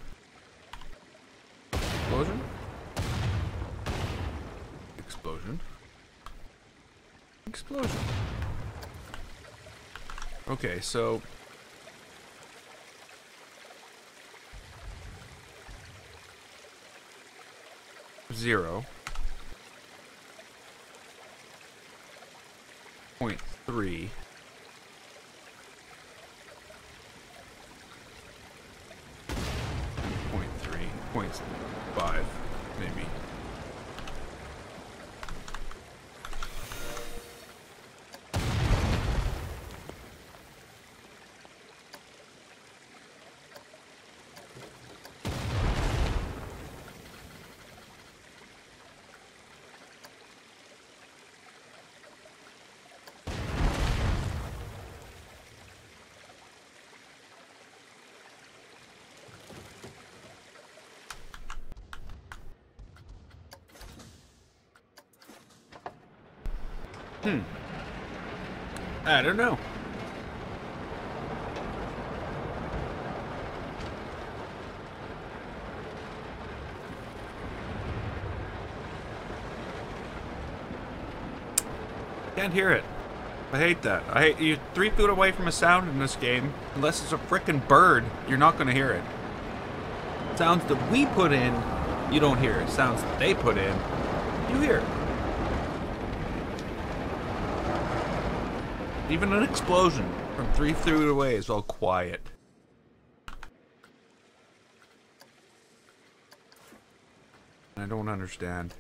Explosion? Explosion? Explosion. Okay, so... Zero. 0.3. 0.5, maybe. I don't know. Can't hear it. I hate that. I hate you 3 feet away from a sound in this game. Unless it's a frickin' bird, you're not gonna hear it. Sounds that we put in, you don't hear it. Sounds that they put in, you hear it. Even an explosion from 3 feet away is all quiet. I don't understand.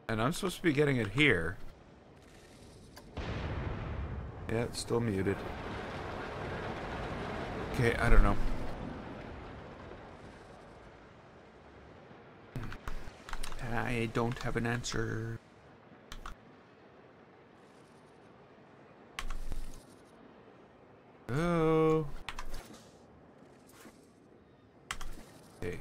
And I'm supposed to be getting it here. Yeah, it's still muted. Okay, I don't know. I don't have an answer. Oh. Okay.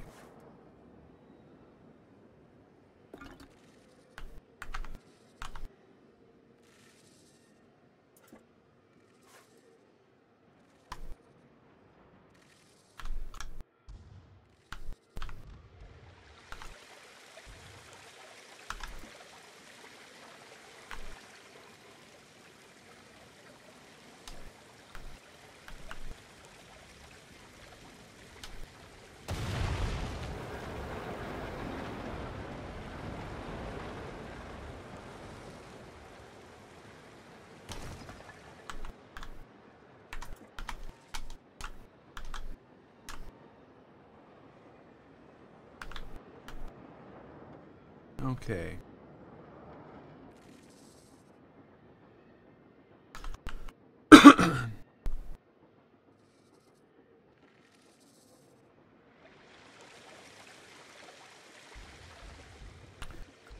Okay.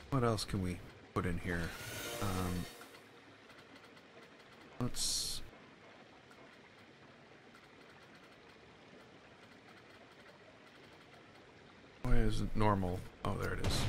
What else can we put in here? Let's... Why isn't normal? Oh, there it is.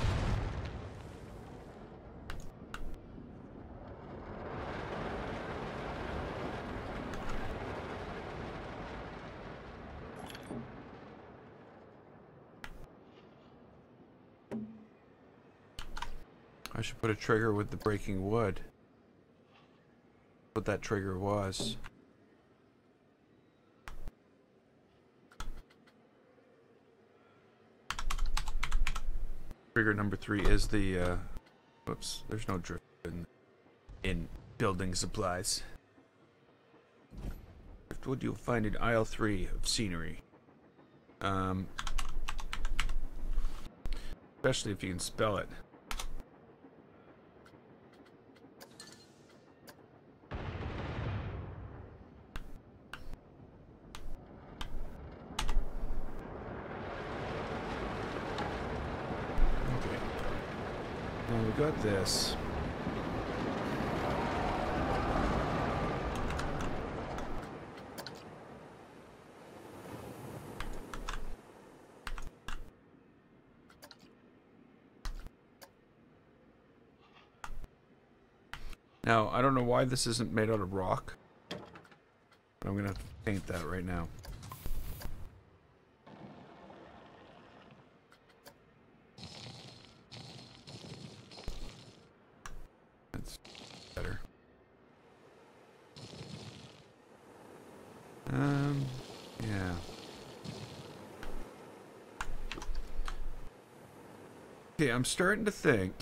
I should put a trigger with the breaking wood. What that trigger was. Trigger number 3 is the Whoops, there's no drift in building supplies. Driftwood you'll find in aisle 3 of scenery. Especially if you can spell it. Okay. Now we got this. Now, I don't know why this isn't made out of rock. But I'm gonna paint that right now. That's better. Yeah. Okay, I'm starting to think.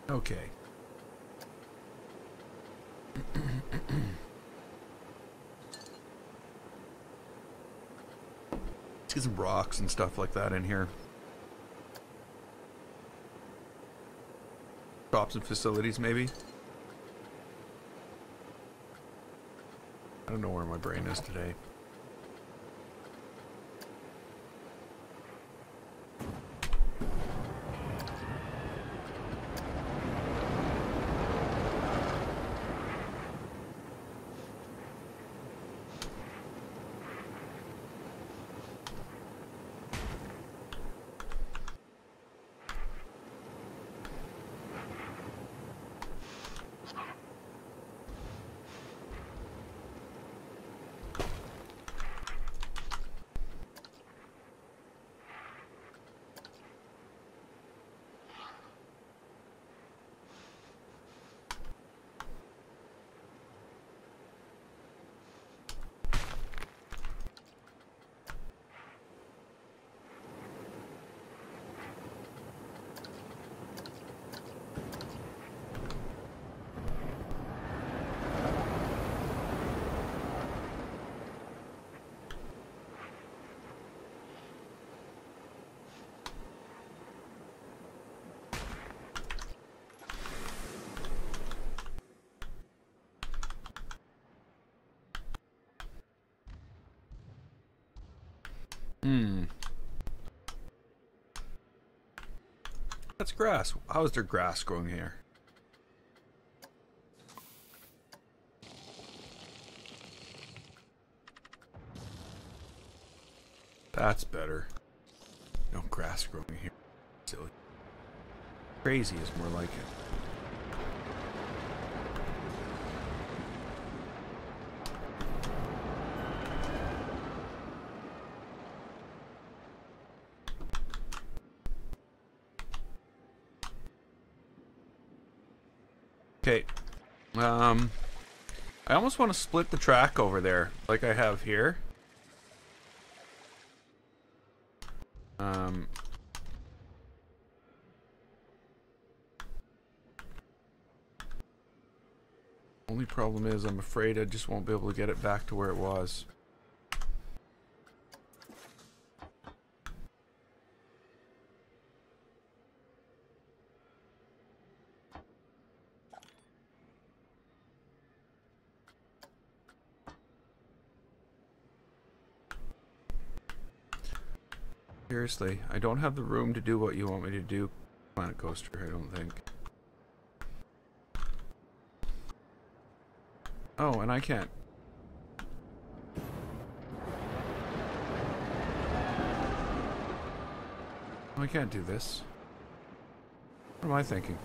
Okay. Let's get some rocks and stuff like that in here. Shops and facilities, maybe? I don't know where my brain is today. That's grass. How is there grass growing here? That's better. No grass growing here. Silly. Crazy is more like it. Okay, I almost want to split the track over there, like I have here. Only problem is I'm afraid I just won't be able to get it back to where it was. Seriously, I don't have the room to do what you want me to do, Planet Coaster, I don't think. Oh, and I can't. Oh, I can't do this. What am I thinking?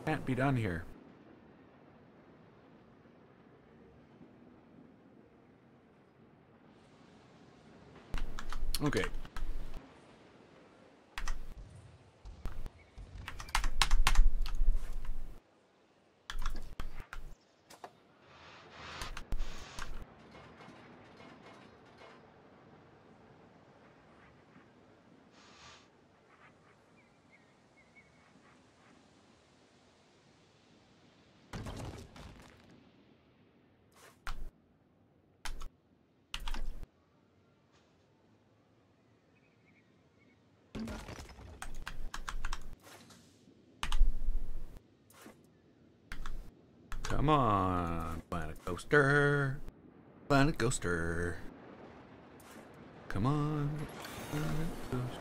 Can't be done here. Okay. Come on, Planet Coaster. Planet Coaster. Come on, Planet Coaster.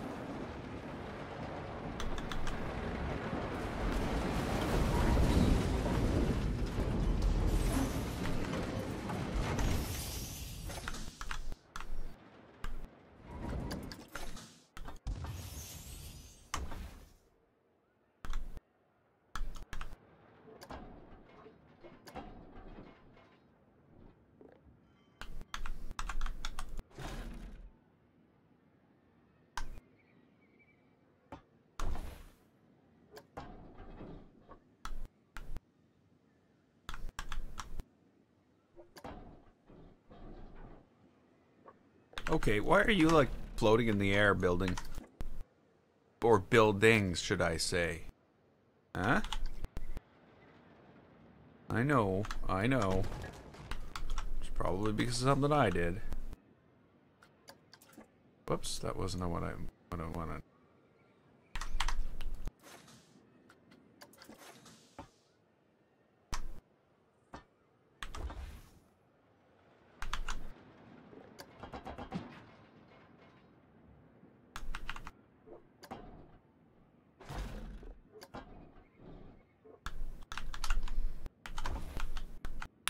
Okay, why are you like floating in the air building? Or buildings, should I say? Huh? I know. It's probably because of something I did. Whoops, that wasn't what I wanted.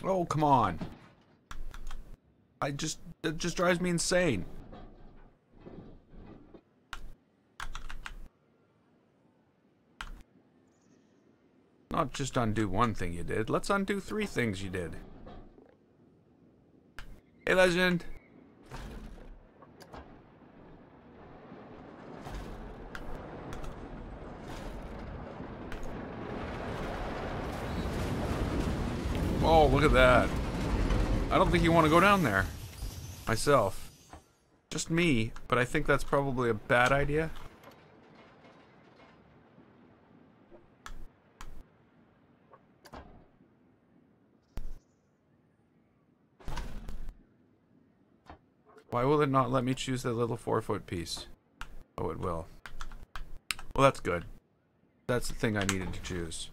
Oh, come on. It just drives me insane. Not just undo one thing you did. Let's undo 3 things you did. Hey, Legend. Oh, look at that. I don't think you want to go down there. Myself. Just me, but I think that's probably a bad idea. Why will it not let me choose that little 4-foot piece? Oh, it will. Well, that's good. That's the thing I needed to choose.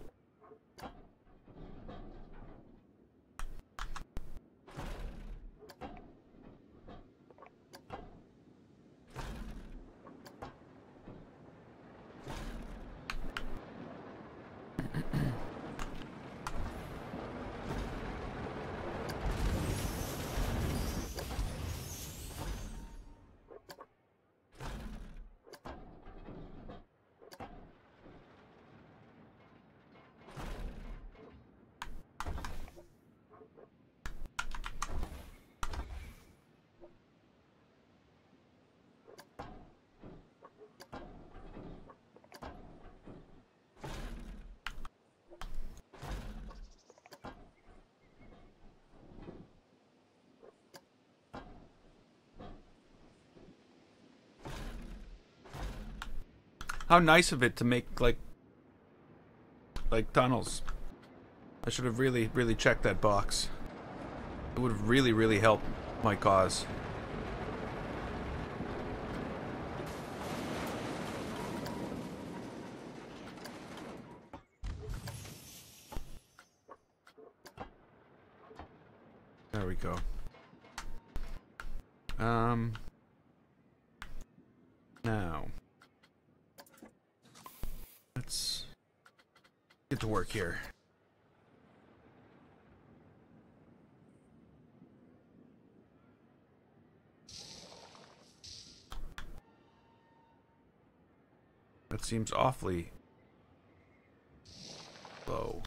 How nice of it to make like tunnels. I should have really checked that box. It would have really helped my cause. There we go. Now let's get to work here. That seems awfully Slow.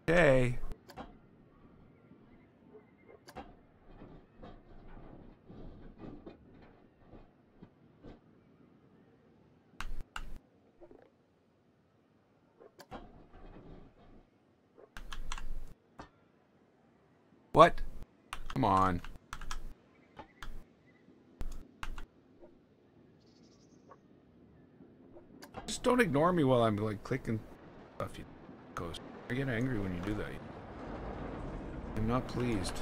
Okay. What? Come on. Just don't ignore me while I'm like clicking stuff. You ghost. I get angry when you do that. I'm not pleased.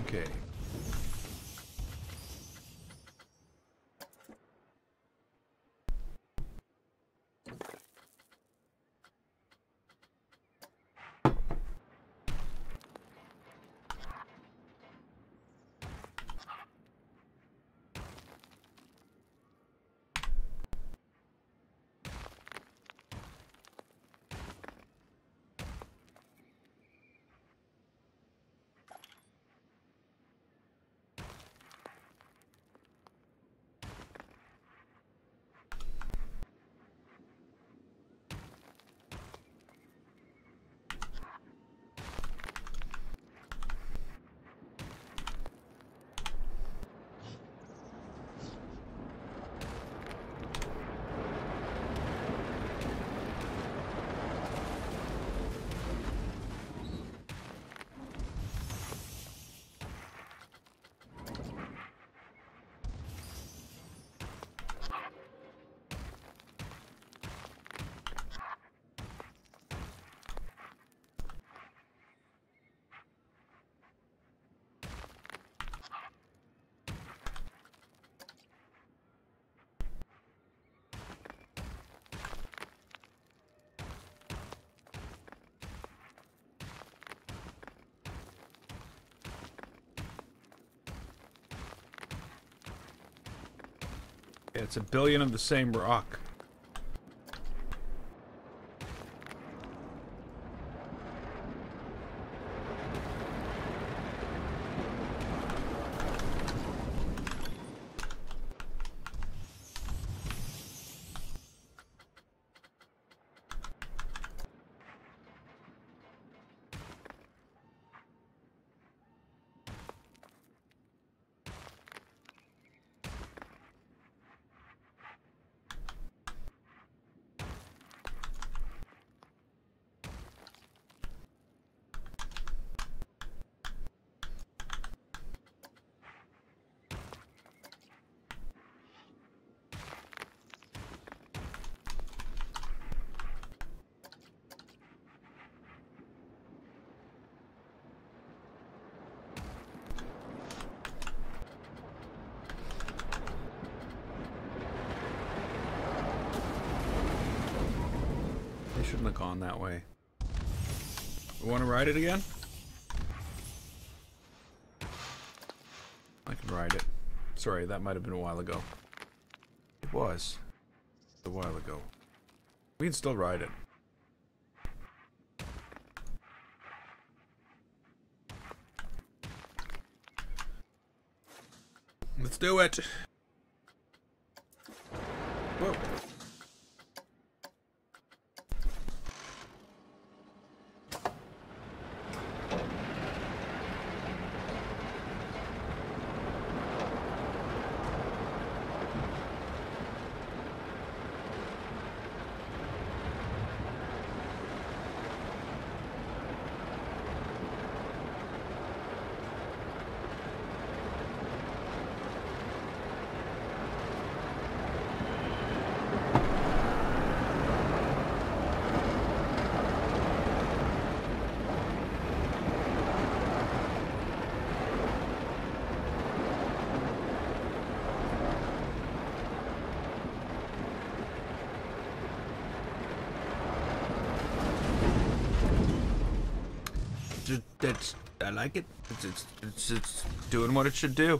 Okay. Yeah, it's a billion of the same rock. Shouldn't have gone that way. You want to ride it again? I can ride it. Sorry, that might have been a while ago. It was a while ago. We can still ride it. Let's do it. Whoa. I like it. It's doing what it should do.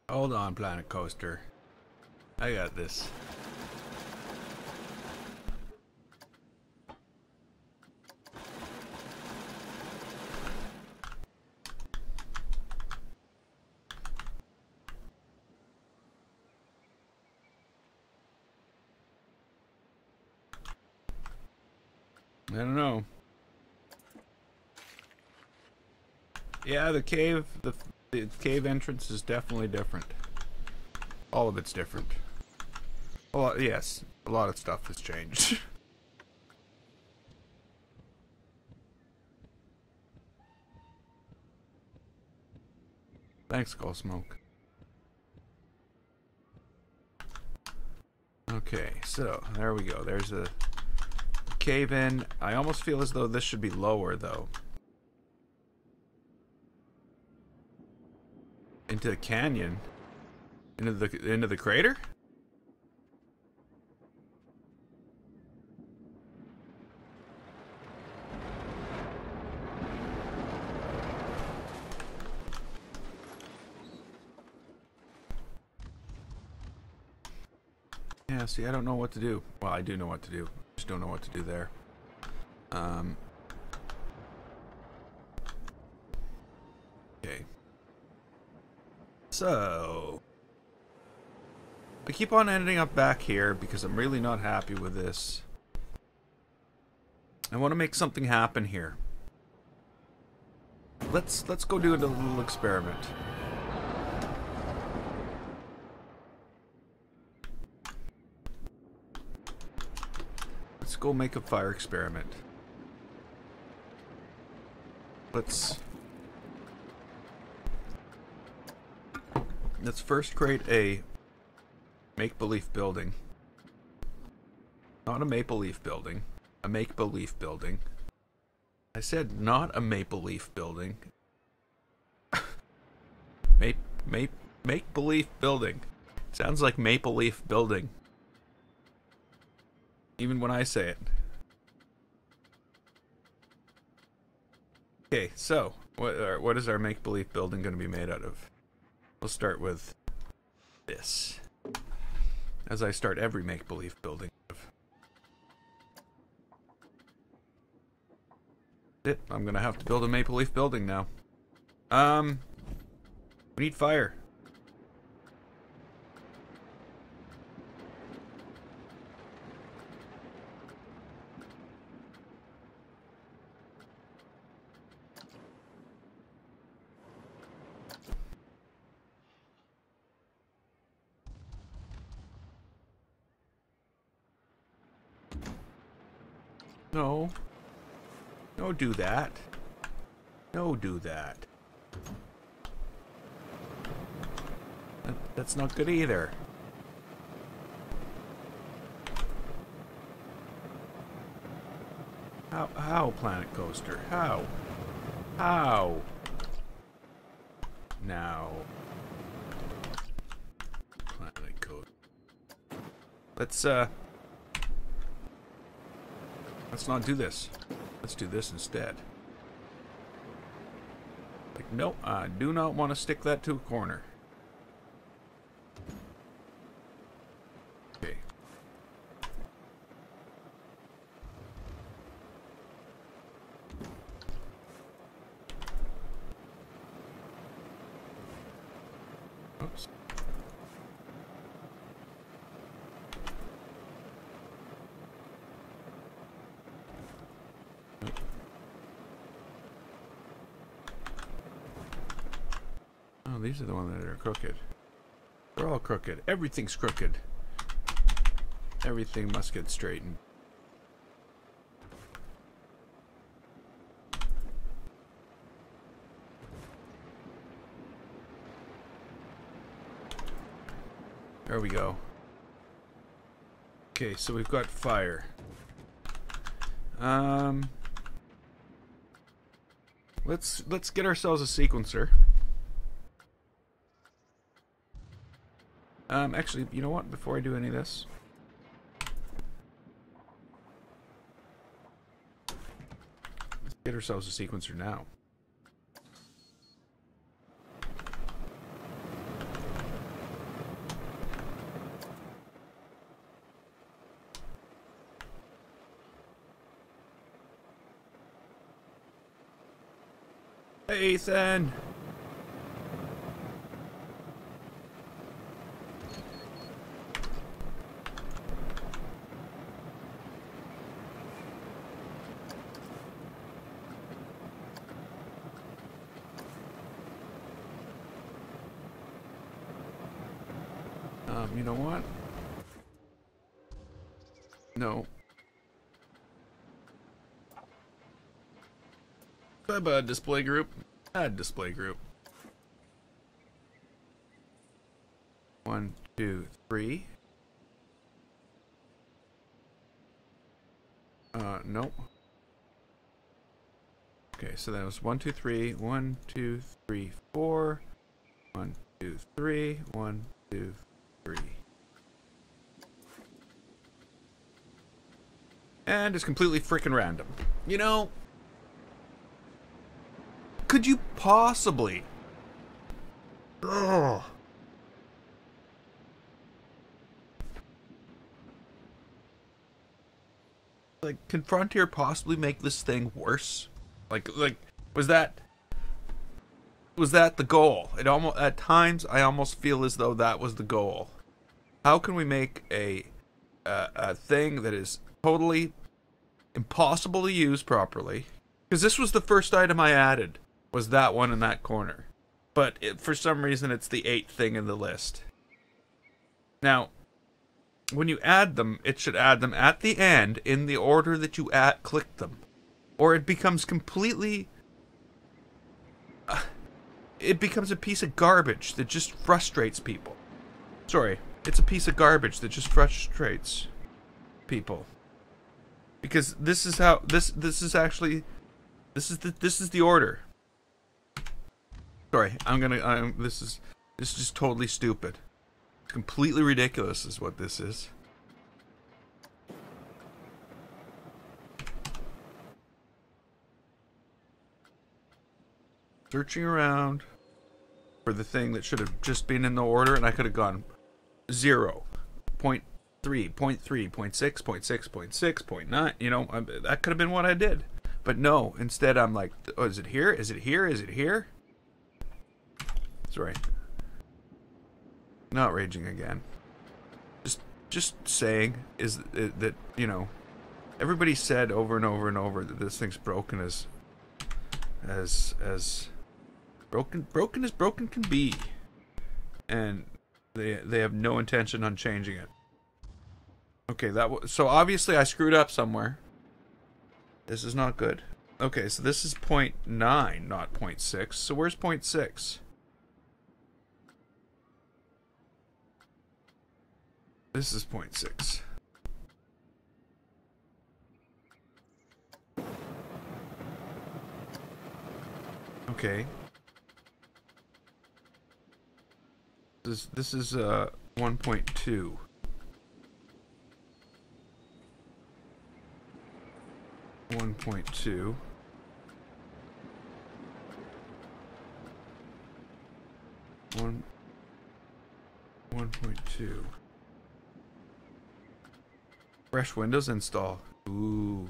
Hold on, Planet Coaster. I got this. I don't know. Yeah, the cave entrance is definitely different. All of it's different. Yes, a lot of stuff has changed. Thanks, Skull Smoke. Okay, so there we go. There's a cave in. I almost feel as though this should be lower, though. Into the canyon? Into the crater? Yeah, see, I don't know what to do. Well, I do know what to do. Just don't know what to do there. Okay. So I keep on ending up back here because I'm really not happy with this. I want to make something happen here. Let's go do a little experiment. Let's go make a fire experiment. Let's first create a make-believe building. Not a maple leaf building. A make-believe building. I said not a maple leaf building. Make-believe building. Sounds like maple leaf building. Even when I say it. Okay, so what is our make-believe building going to be made out of? We'll start with this. As I start every make-believe building. I'm gonna have to build a maple leaf building now. We need fire. No. Don't do that. Don't do that. That's not good either. How, Planet Coaster? How? How? Now. Planet Coaster. Let's not do this. Let's do this instead. Like, no, I do not want to stick that to a corner. Okay. Oops. Oh, these are the ones that are crooked. They're all crooked. Everything's crooked. Everything must get straightened. There we go. Okay, so we've got fire. Let's get ourselves a sequencer. Actually, you know what? Before I do any of this, let's get ourselves a sequencer now. Hey, Ethan! You know what? No. Bye-bye, display group. Add display group. 1, 2, 3. Nope. Okay, so that was 1, 2, 3. 1, 2, 3, 4. 1, 2, 3. 1, 2, 3. And it's completely freaking random. You know, could you possibly... Ugh. Like, can Frontier possibly make this thing worse? Like, was that the goal? It almost, at times, I almost feel as though that was the goal. How can we make a thing that is totally impossible to use properly? Because this was the first item I added, was that one in that corner. But for some reason, it's the 8th thing in the list. Now, when you add them, it should add them at the end in the order that you clicked them. Or it becomes completely... it becomes a piece of garbage that just frustrates people. Sorry, it's a piece of garbage that just frustrates people. Because this is how this is actually this is the order. Sorry, this is just totally stupid. It's completely ridiculous is what this is. Searching around for the thing that should have just been in the order, and I could have gone 0, 0.3, 0.3, 0.6, 0.6, 0.6, 0.9, you know, that could have been what I did. But no, instead I'm like, oh, is it here? Is it here? Is it here? Sorry. Not raging again. Just saying is that, you know, everybody said over and over and over that this thing's broken as broken as broken can be. And they have no intention on changing it. Okay, so obviously I screwed up somewhere. This is not good. Okay, so this is 0.9, not 0.6. So where's 0.6? This is 0.6. Okay. This is 1.2. 1.2. 1.2. Fresh Windows install. Ooh.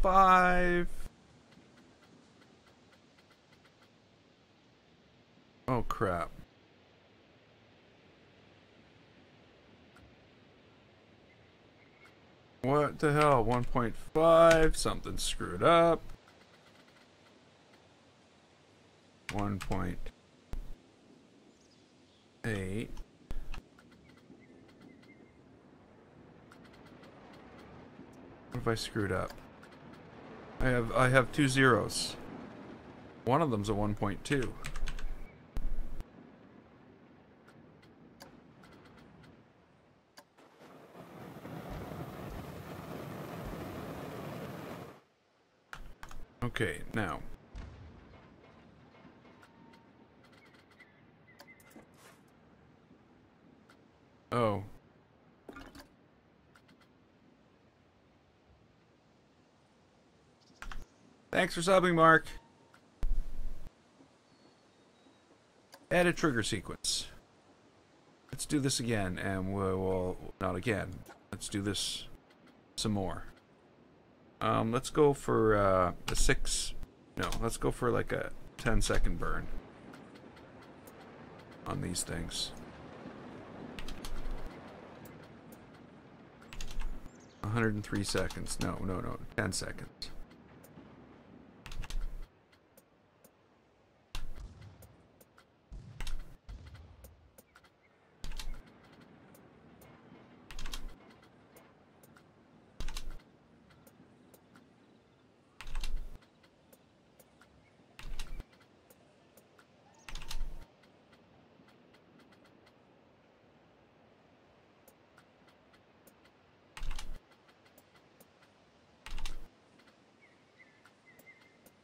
1.5. Oh crap. What the hell? 1.5. Something screwed up. 1.8. What have I screwed up? I have 2 zeros. One of them's a 1.2. Okay, now. Oh. Thanks for subbing, Mark. Add a trigger sequence. Let's do this again, and we'll not again. Let's do this some more. Let's go for a 6. No, let's go for like a 10-second burn on these things. 103 seconds. No, 10 seconds.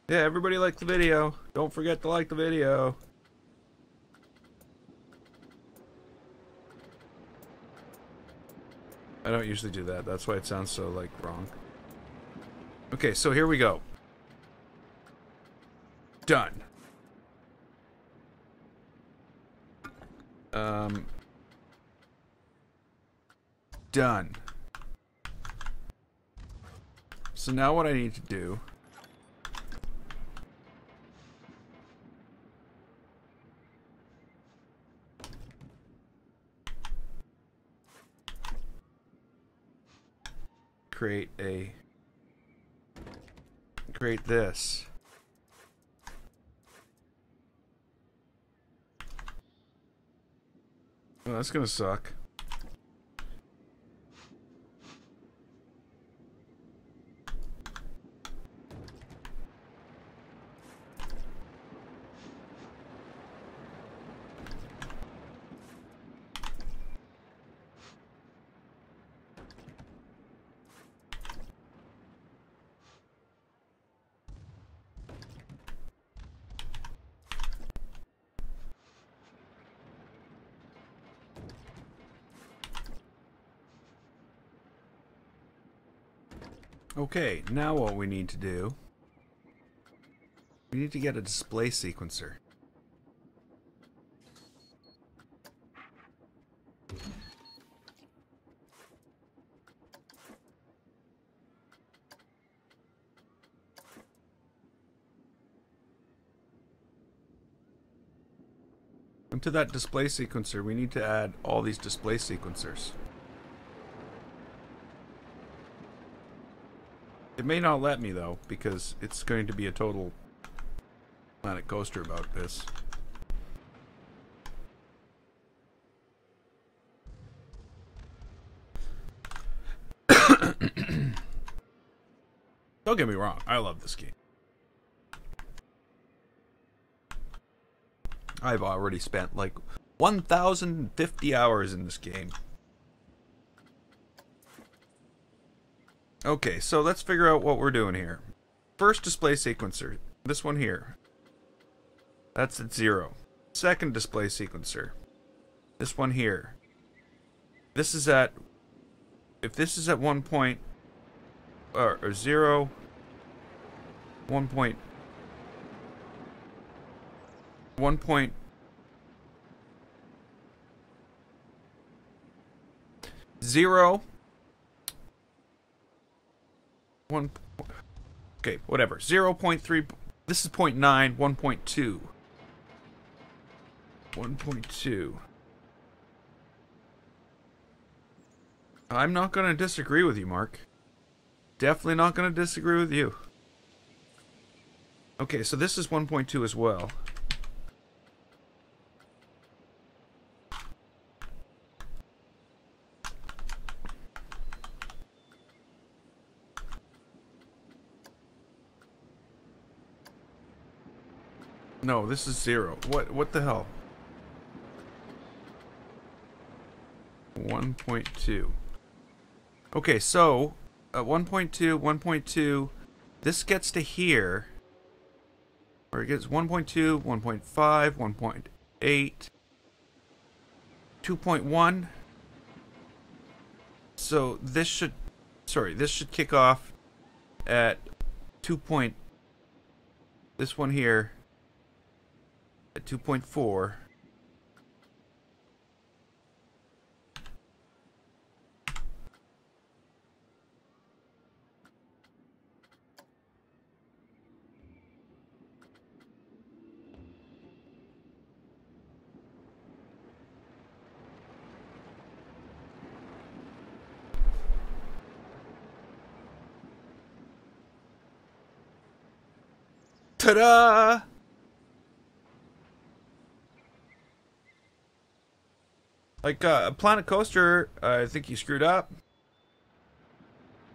Yeah, everybody like the video. Don't forget to like the video. I don't usually do that. That's why it sounds so, like, wrong. Okay, so here we go. Done. Done. So now what I need to do... create this. Oh, that's gonna suck. Okay, now what we need to do, we need to get a display sequencer. And to that display sequencer, we need to add all these display sequencers. It may not let me, though, because it's going to be a total Planet Coaster about this. Don't get me wrong, I love this game. I've already spent like 1,050 hours in this game. Okay, so let's figure out what we're doing here. First display sequencer, this one here. That's at 0. Second display sequencer, this one here. This is at, if this is at 1 point, or 0, 1 point, 1 point, 0, 1, Okay, whatever. 0.3. This is 0.9. 1.2. 1.2. I'm not going to disagree with you, Mark. Definitely not going to disagree with you. Okay, so this is 1.2 as well. No, this is 0. What the hell? 1.2. Okay, so 1.2, 1.2. This gets to here. Or it gets 1.2, 1.5, 1.8, 2.1. So this should, this should kick off at 2. This one here at 2.4. Ta-da! Like, Planet Coaster, I think you screwed up.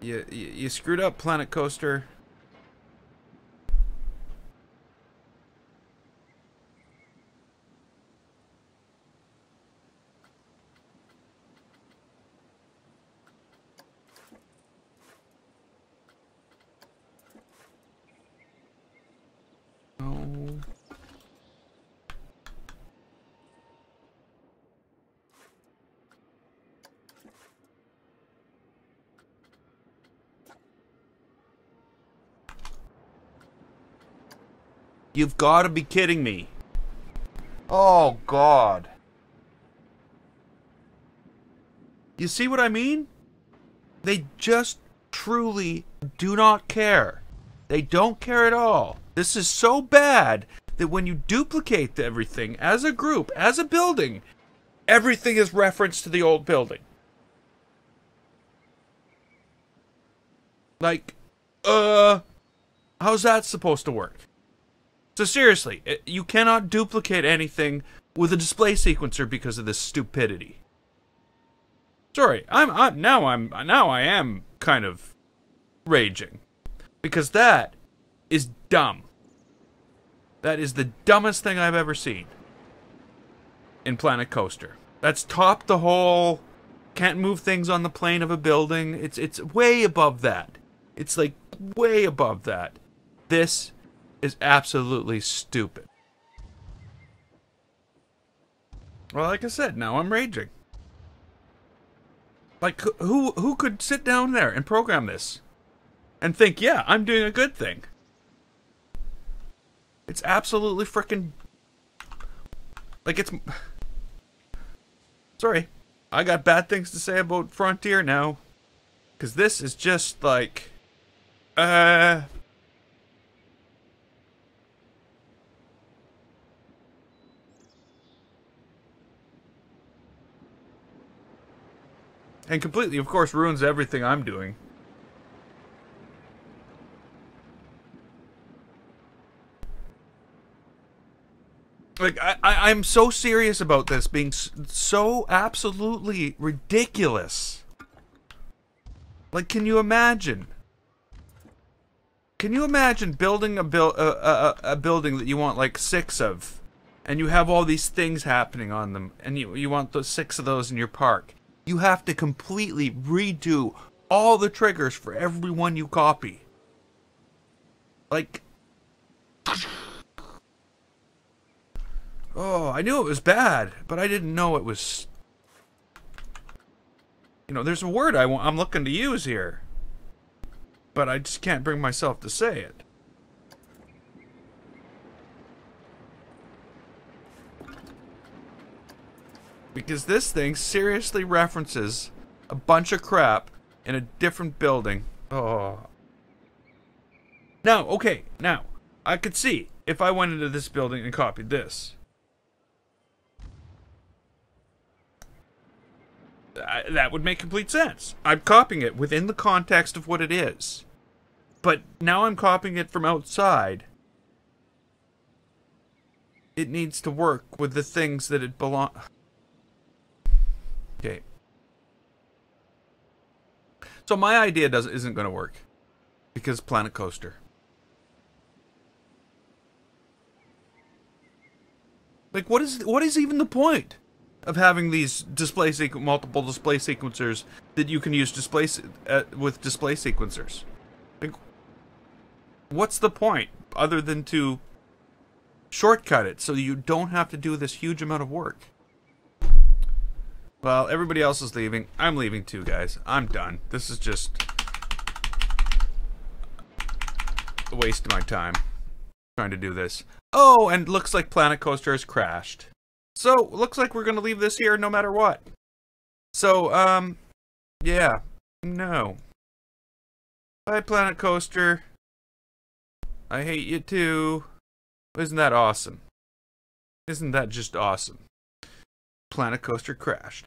You screwed up, Planet Coaster. No. You've got to be kidding me. Oh, God. You see what I mean? They just truly do not care. They don't care at all. This is so bad that when you duplicate everything as a group, as a building, everything is referenced to the old building. Like, how's that supposed to work? So seriously, you cannot duplicate anything with a display sequencer because of this stupidity. Sorry, now I am kind of raging because that is dumb. That is the dumbest thing I've ever seen in Planet Coaster. That's topped the whole can't move things on the plane of a building. It's way above that. It's like way above that. This is absolutely stupid. Well, like I said, now I'm raging. Like, who could sit down there and program this and think, yeah, I'm doing a good thing? It's absolutely freaking... Like, it's... Sorry. I got bad things to say about Frontier now. Because this is just, like... And completely, of course, ruins everything I'm doing. Like, I'm so serious about this being so absolutely ridiculous. Like, can you imagine? Can you imagine building a building that you want like 6 of, and you have all these things happening on them, and you want those 6 of those in your park? You have to completely redo all the triggers for every one you copy. Like... Oh, I knew it was bad, but I didn't know it was... You know, there's a word I'm looking to use here. But I just can't bring myself to say it. Because this thing seriously references a bunch of crap in a different building. Oh. Now, okay, now, I could see if I went into this building and copied this. That would make complete sense. I'm copying it within the context of what it is. But now I'm copying it from outside. It needs to work with the things that it belongs. Okay. So my idea isn't going to work. Because Planet Coaster. Like, what is even the point of having these multiple display sequencers that you can use with display sequencers? Like, what's the point other than to shortcut it so you don't have to do this huge amount of work? Well, everybody else is leaving. I'm leaving too, guys. I'm done. This is just a waste of my time trying to do this. Oh, and looks like Planet Coaster has crashed. So, looks like we're gonna leave this here no matter what. So, yeah. No. Bye, Planet Coaster. I hate you too. Isn't that awesome? Isn't that just awesome? Planet Coaster crashed.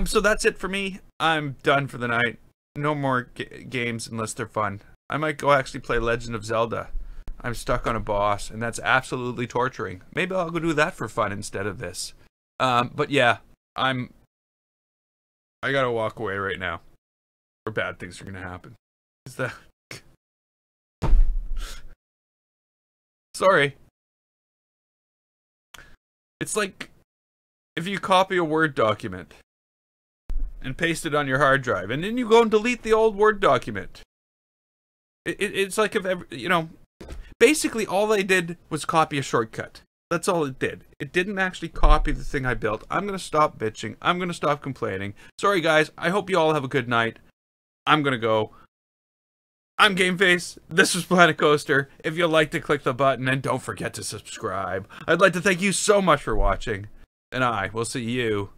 So that's it for me. I'm done for the night. No more games unless they're fun. I might go actually play Legend of Zelda. I'm stuck on a boss, and that's absolutely torturing. Maybe I'll go do that for fun instead of this. But yeah, I gotta walk away right now, or bad things are gonna happen. Is that... Sorry. It's like if you copy a Word document and paste it on your hard drive, and then you go and delete the old Word document. It's like if, you know... Basically, all they did was copy a shortcut. That's all it did. It didn't actually copy the thing I built. I'm going to stop bitching. I'm going to stop complaining. Sorry, guys. I hope you all have a good night. I'm going to go. I'm GameFace. This was Planet Coaster. If you'd like to click the button, and don't forget to subscribe. I'd like to thank you so much for watching. And I will see you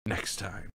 next time.